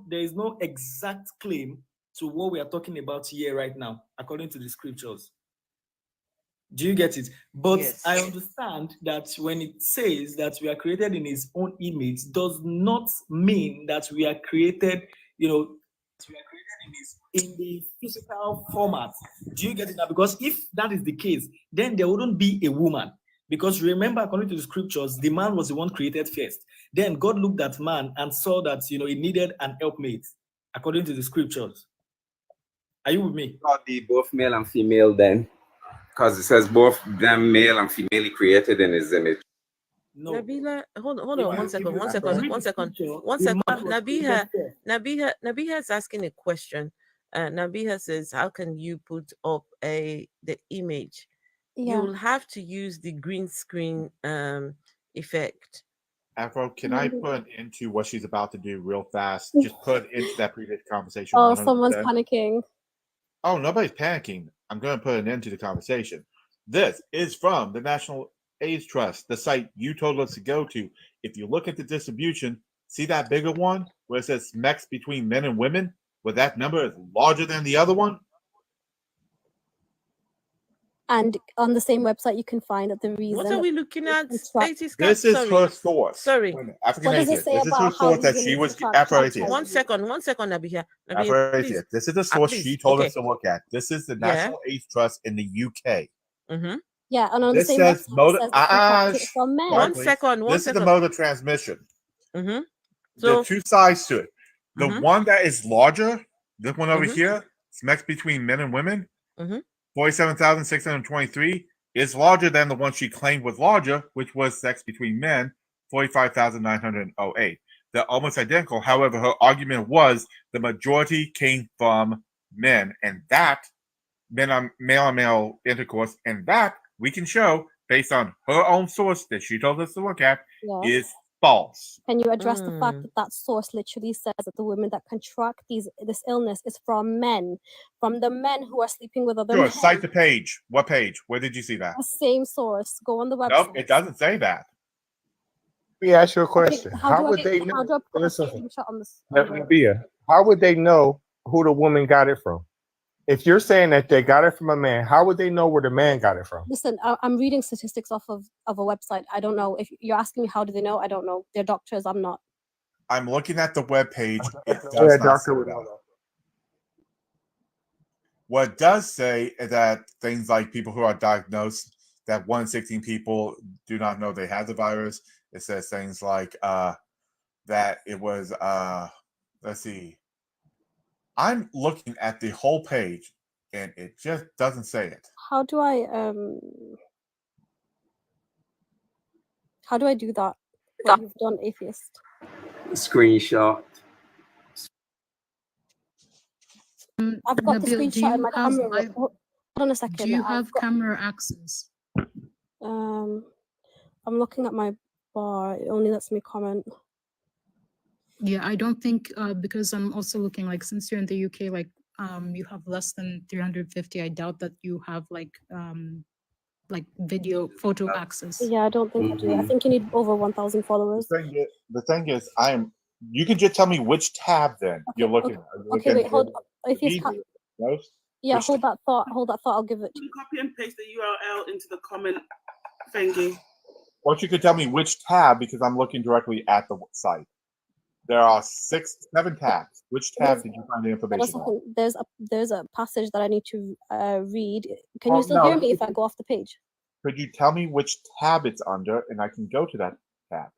there is no exact claim to what we are talking about here right now, according to the scriptures. Do you get it? But Yes. I understand that when it says that we are created in his own image, does not mean that we are created, in the physical format. Do you get it now? Because if that is the case, then there wouldn't be a woman. Because remember, according to the scriptures, the man was the one created first. Then God looked at man and saw that he needed an helpmate, according to the scriptures. Are you with me? Not be both male and female then, because it says both them male and female created in his image. No. Nabila, hold on one second. Nabiha is asking a question. Nabiha says, how can you put up the image? Yeah. You'll have to use the green screen effect. Afro, can I put into what she's about to do real fast? Just put into that previous conversation. Oh, 100%. someone's panicking. Oh, nobody's panicking. I'm going to put an end to the conversation. This is from the National AIDS Trust, the site you told us to go to. If you look at the distribution, see that bigger one where it says MEX between men and women, where that number is larger than the other one? And on the same website, you can find that the reason. What are we looking at? This is her source. Sorry. African What does it atheist. say This is her about how source that these she women was contract Afro-atheist. One second, Nabiha. Afro-atheist. This is the source she told us to look at. This is the National AIDS Trust in the UK. Mm-hmm. Yeah, and on this the same says website, it says they contract it from men. One second. This is the mode of transmission. Mm-hmm. There are two sides to it. The one that is larger, this one over here, sex between men and women, 47,623, is larger than the one she claimed was larger, which was sex between men, 45,908. They're almost identical. However, her argument was the majority came from men, and that male on male intercourse, and that we can show based on her own source that she told us to look at is false. Can you address the fact that that source literally says that the women that contract this illness is from men, from the men who are sleeping with other men? Cite the page. What page? Where did you see that? The same source. Go on the website. Nope, it doesn't say that. Let me ask you a question. Okay, how would they know? How do I put a Listen, screenshot on this? Nabia, how would they know who the woman got it from? If you're saying that they got it from a man, how would they know where the man got it from? Listen, I'm reading statistics off of a website. I don't know. If you're asking me how do they know, I don't know. They're doctors. I'm not. I'm looking at the webpage. It does not say that. What it does say is that things like people who are diagnosed, that 1 in 16 people do not know they have the virus. It says things like that it was, let's see. I'm looking at the whole page and it just doesn't say it. How do I do that? What you've done, atheist? screenshot. I've got the Nabil, do screenshot in you my have camera. live, Hold on a second. do you I've have got, camera access? I'm looking at my bar. It only lets me comment. Yeah, I don't think because I'm also looking like since you're in the UK, like you have less than 350. I doubt that you have like video photo access. Yeah, I don't think I do. I think you need over 1,000 followers. The thing is, you can just tell me which tab then you're looking at. Are you Okay, looking wait, hold. at If it's the most? yeah, Which hold that thought. Hold that thought. I'll give it. You can copy and paste the URL into the comment thingy. Well, you could tell me which tab because I'm looking directly at the site. There are 7 tabs. Which tab did you find the information on? There's a passage that I need to read. Can Oh, you still no, hear me if I go off the page? Could you tell me which tab it's under, and I can go to that tab?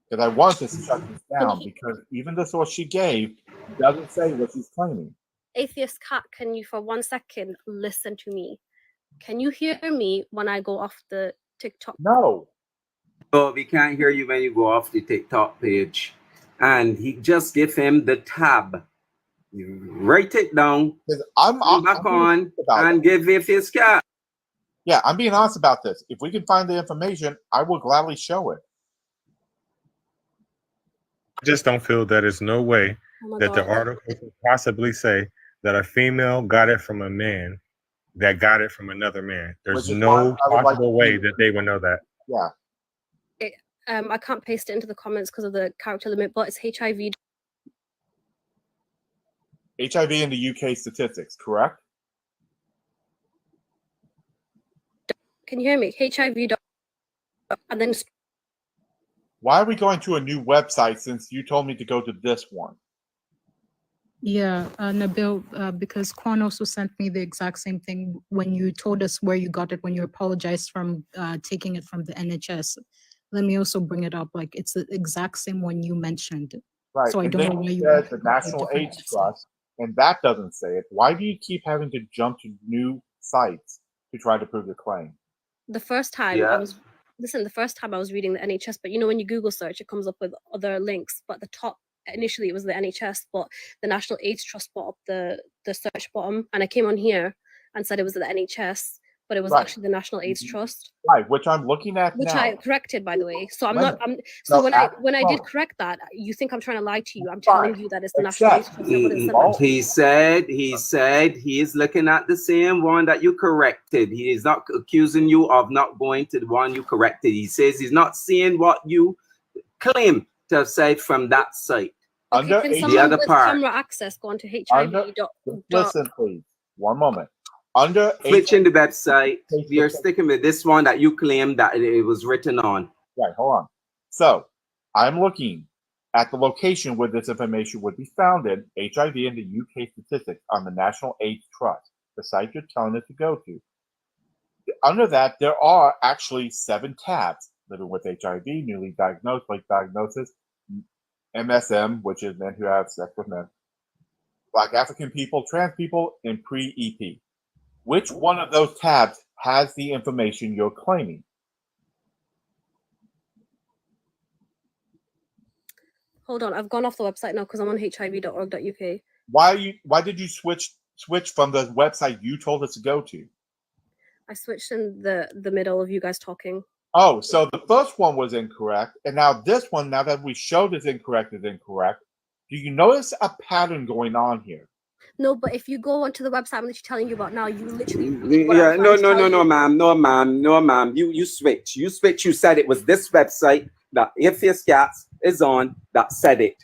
Because I want to shut this down because even the source she gave doesn't say what she's claiming. Atheist Cat, can you for 1 second listen to me? Can you hear me when I go off the TikTok? No. Oh, we can't hear you when you go off the TikTok page. And he just give him the tab. You write it down. I'm back on and give Atheist Cat. Yeah, I'm being honest about this. If we can find the information, I will gladly show it. I just don't feel that there's no way that the God. article could possibly say that a female got it from a man that got it from another man. There's Which is no why I would like possible to way see- that they would know that. Yeah. I can't paste it into the comments because of the character limit, but it's HIV. HIV in the UK statistics, correct? Can you hear me? HIV. And then Why are we going to a new website since you told me to go to this one? Yeah, Nabil, because Quan also sent me the exact same thing when you told us where you got it, when you apologized from taking it from the NHS. Let me also bring it up. Like it's the exact same one you mentioned. Right. So I and don't then know why you said went the to a National different AIDS website. Trust, and that doesn't say it. Why do you keep having to jump to new sites to try to prove your claim? the first time I was the first time I was reading the NHS, but you know when you Google search, it comes up with other links. But the top initially it was the NHS, but the National AIDS Trust brought up the search bottom, and I came on here and said it was the NHS, but it was Right. actually the National AIDS Trust, Right, which I'm looking at which now. I corrected, by the way. So I'm Wait a not. minute. So No, when I did fine. correct that, you think I'm trying to lie to you? I'm telling you that it's the National AIDS Except Trust. I wouldn't send that to you. He said he is looking at the same one that you corrected. He is not accusing you of not going to the one you corrected. He says he's not seeing what you claim to have said from that site. Under Can the someone other with part. camera access go onto Under, HIV. listen, please. One moment. Under Switching the website, we are sticking with this one that you claim that it was written on. Right, hold on. So I'm looking at the location where this information would be found in HIV in the UK statistics on the National AIDS Trust, the site you're telling us to go to. Under that, there are actually 7 tabs: living with HIV, newly diagnosed, late diagnosis, MSM, which is men who have sex with men, Black African people, trans people, and pre-EP. Which one of those tabs has the information you're claiming? Hold on, I've gone off the website now because I'm on hiv.org.uk. Why did you switch from the website you told us to go to? I switched in the middle of you guys talking. Oh, so the first one was incorrect, and now this one, now that we showed is incorrect. Do you notice a pattern going on here? No, but if you go onto the website I'm literally telling you about now, you literally Yeah, no, ma'am. You switch. You said it was this website that Atheist Cats is on that said it.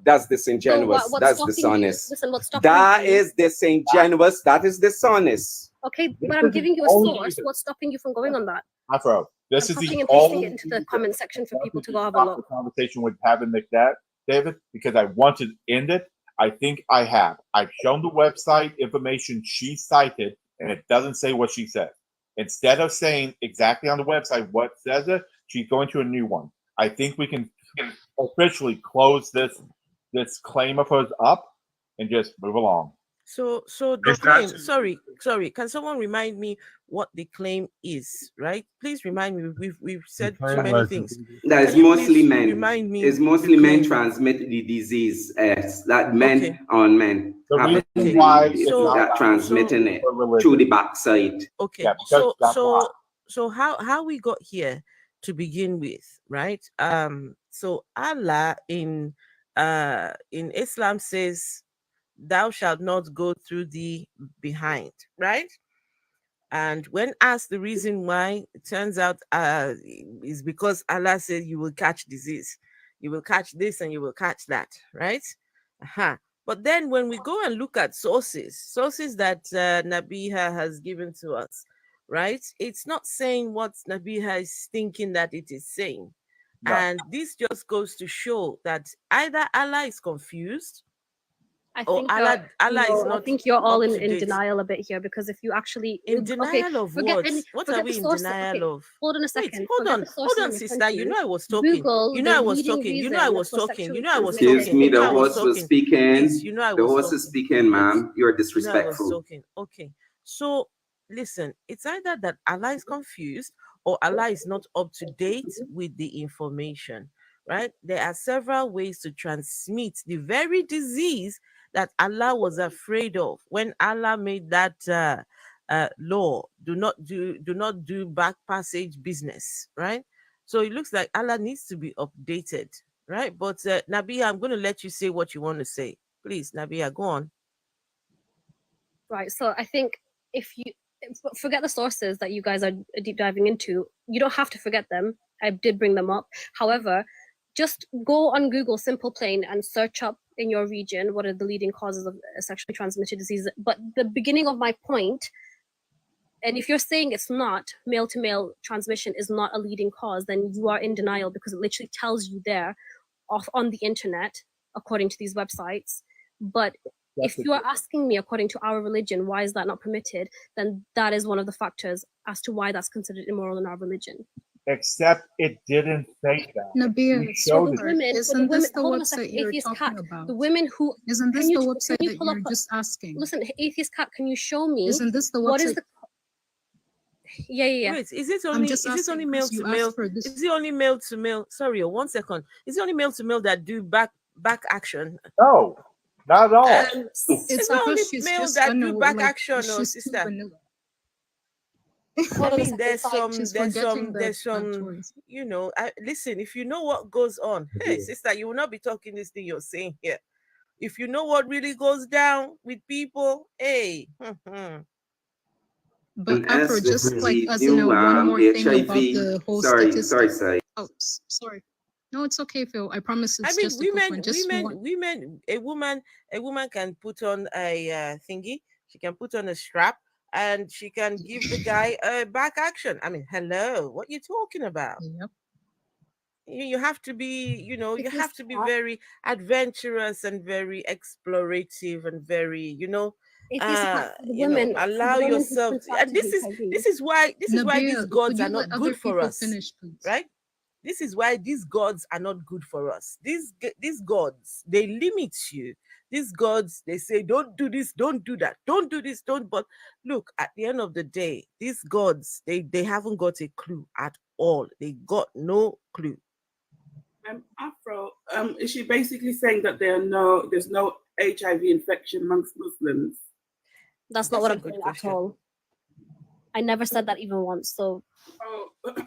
That's disingenuous. That's dishonest. Listen, what's stopping That you? is disingenuous. That is dishonest. Okay, but I'm giving you a source. What's stopping you from going on that? Afro, this I'm is copying the and pasting only it into the comment section for people to go have a stop look. the conversation with having that, David, because I want to end it. I think I have. I've shown the website information she cited, and it doesn't say what she said. Instead of saying exactly on the website what says it, she's going to a new one. I think we can officially close this claim of hers up and just move along. So the It's not claim, sorry, can someone remind me what the claim is, right? Please remind me. We've said too claim many was things. That is Can you mostly please men. remind me It's the mostly men claim? transmit the disease. That men Okay. on men The have reason Okay. why it's So- not that transmitting it for religion. through the backside. Okay. Yeah, because that's why. So how we got here to begin with, right? So Allah in Islam says, "Thou shalt not go through the behind," right? And when asked the reason why, it turns out is because Allah said you will catch disease, you will catch this, and you will catch that, right? But then when we go and look at sources that Nabiha has given to us, right? It's not saying what Nabiha is thinking that it is saying. No. And this just goes to show that either Allah is confused, I or think Allah is I not think you're all up in to date. denial a bit here, because if you actually In denial of forget what? any, What forget are we the in sources. denial Okay, of? hold on a Wait, second. hold Forget on, the sources in your sister. You country. know I was talking. Google You know the I was leading talking. You know reason I was for talking. sexually You know I was transmitted Excuse me, talking. You the know I was host was talking. speaking. Please, you know I The was host is talking. speaking, Wait. ma'am. You're You know I was disrespectful. talking. Okay. So listen, it's either that Allah is confused or Allah is not up to date with the information, right? There are several ways to transmit the very disease that Allah was afraid of when Allah made that law. Do not do back passage business, right? So it looks like Allah needs to be updated, right? But Nabia, I'm going to let you say what you want to say. Please, Nabia, go on. Right. So I think if you forget the sources that you guys are deep diving into, you don't have to forget them. I did bring them up. However, just go on Google Simple Plain and search up in your region what are the leading causes of sexually transmitted disease. But the beginning of my point, and if you're saying it's not, male to male transmission is not a leading cause, then you are in denial, because it literally tells you there off on the internet according to these websites. But if you are asking me according to our religion, why is that not permitted, then that is one of the factors as to why that's considered immoral in our religion. Except it didn't say that. Nabir, We showed For the it. isn't this the hold on a website second, you're atheist talking cat, about? the women who, Isn't this can you, the can website you that pull up, you're just asking? listen, atheist cat, can you show me, Isn't this the what is website? the, yeah. Wait, is it I'm only just asking male because to you male? asked for this. Is it only male to male? Sorry, 1 second. Is it only male to male that do back action? No, not at all. It's not only because she's male just that do unaware, back like action, no, she's too sister. vanilla. Hold I on a mean, second, there's sorry. She's there's forgetting that there's some, toys. you know. Listen, if you know what goes on, hey, Yeah. sister, you will not be talking this thing you're saying here. If you know what really goes down with people, hey. But And Afro, as with just like the us know new one more thing about HIV, the whole sorry, statistics. sorry. Oh, sorry. No, it's okay, Phil. I promise I it's mean, just a quick one. Just one. women. A woman can put on a thingy. She can put on a strap, and she can give the guy a back action. I mean, hello, what you talking about? Yep. You have to be, you have to be Atheist very adventurous and very explorative and very, Atheist cat, for the women, allow yourself. who've And contracted this is why these Nabia, gods could are you let not other good for people us, finish, please? right? This is why these gods are not good for us. These gods, they limit you. These gods, they say, don't do this, don't do that, don't do this, don't. But look, at the end of the day, these gods, they haven't got a clue at all. They got no clue. Afro, is she basically saying that there's no HIV infection amongst Muslims? That's not what I'm That's a good saying question. at all. I never said that even once. So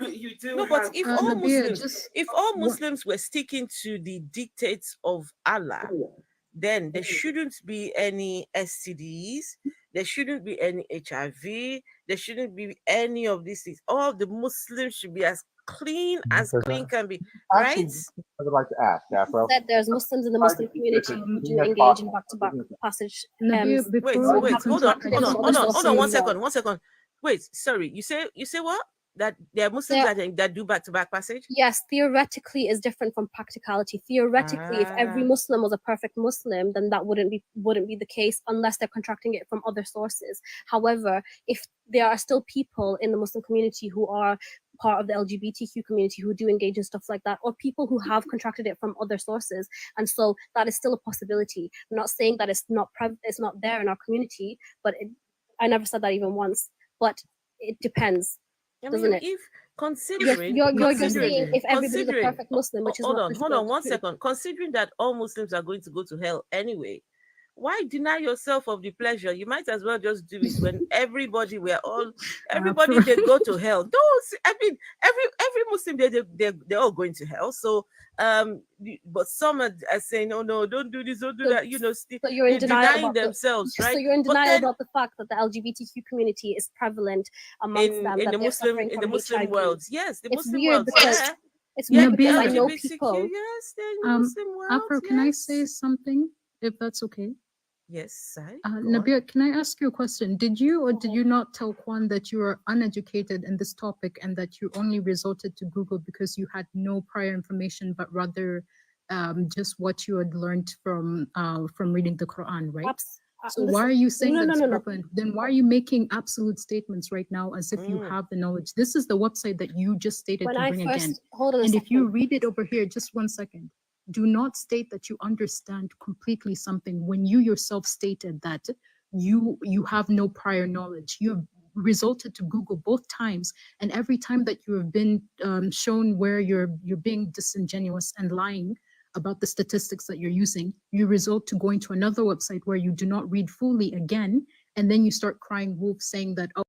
You do. No, but if all Nabia, Muslims were sticking to the dictates of Allah, then there shouldn't be any STDs, there shouldn't be any HIV, there shouldn't be any of these things. All the Muslims should be as clean can be, right? Actually, I would like to ask, Afro. that there's Muslims in the Muslim community who do Yes, engage in back-to-back passage. Nabia, Wait, before we hold on, continue, hold on, 1 second, 1 second. Wait, sorry, you say what? That there are Muslims that do back-to-back passage? Yes, theoretically is different from practicality. Theoretically, if every Muslim was a perfect Muslim, then that wouldn't be the case unless they're contracting it from other sources. However, if there are still people in the Muslim community who are part of the LGBTQ community who do engage in stuff like that, or people who have contracted it from other sources. And so that is still a possibility. I'm not saying that it's not there in our community, but I never said that even once. But it depends, doesn't it? If considering you're saying if everybody's a perfect Muslim, which is hold what on 1 second. Considering that all Muslims are going to go to hell anyway, why deny yourself of the pleasure? You might as well just do it when everybody they go to hell. I mean every Muslim they're all going to hell. So but some are saying, oh no, don't do this, don't do that. So you're in denying themselves, right? So you're in denial about the fact that the LGBTQ community is prevalent amongst them in the Muslim world. Yes, the Muslim world. It's weird because I know people. Yes, they're in the Muslim world. Afro, can I say something, if that's okay? Yes, Nabia, can I ask you a question? Did you or did you not tell Kwan that you are uneducated in this topic and that you only resorted to Google because you had no prior information, but rather just what you had learned from reading the Quran, right? So why are you saying that it's prevalent? Then why are you making absolute statements right now as if you have the knowledge? This is the website that you just stated to bring again. And if you read it over here, just 1 second. Do not state that you understand completely something when you yourself stated that you have no prior knowledge. You've resorted to Google both times, and every time that you have been shown where you're being disingenuous and lying about the statistics that you're using, you resort to going to another website where you do not read fully again, and then you start crying wolf saying that, oh,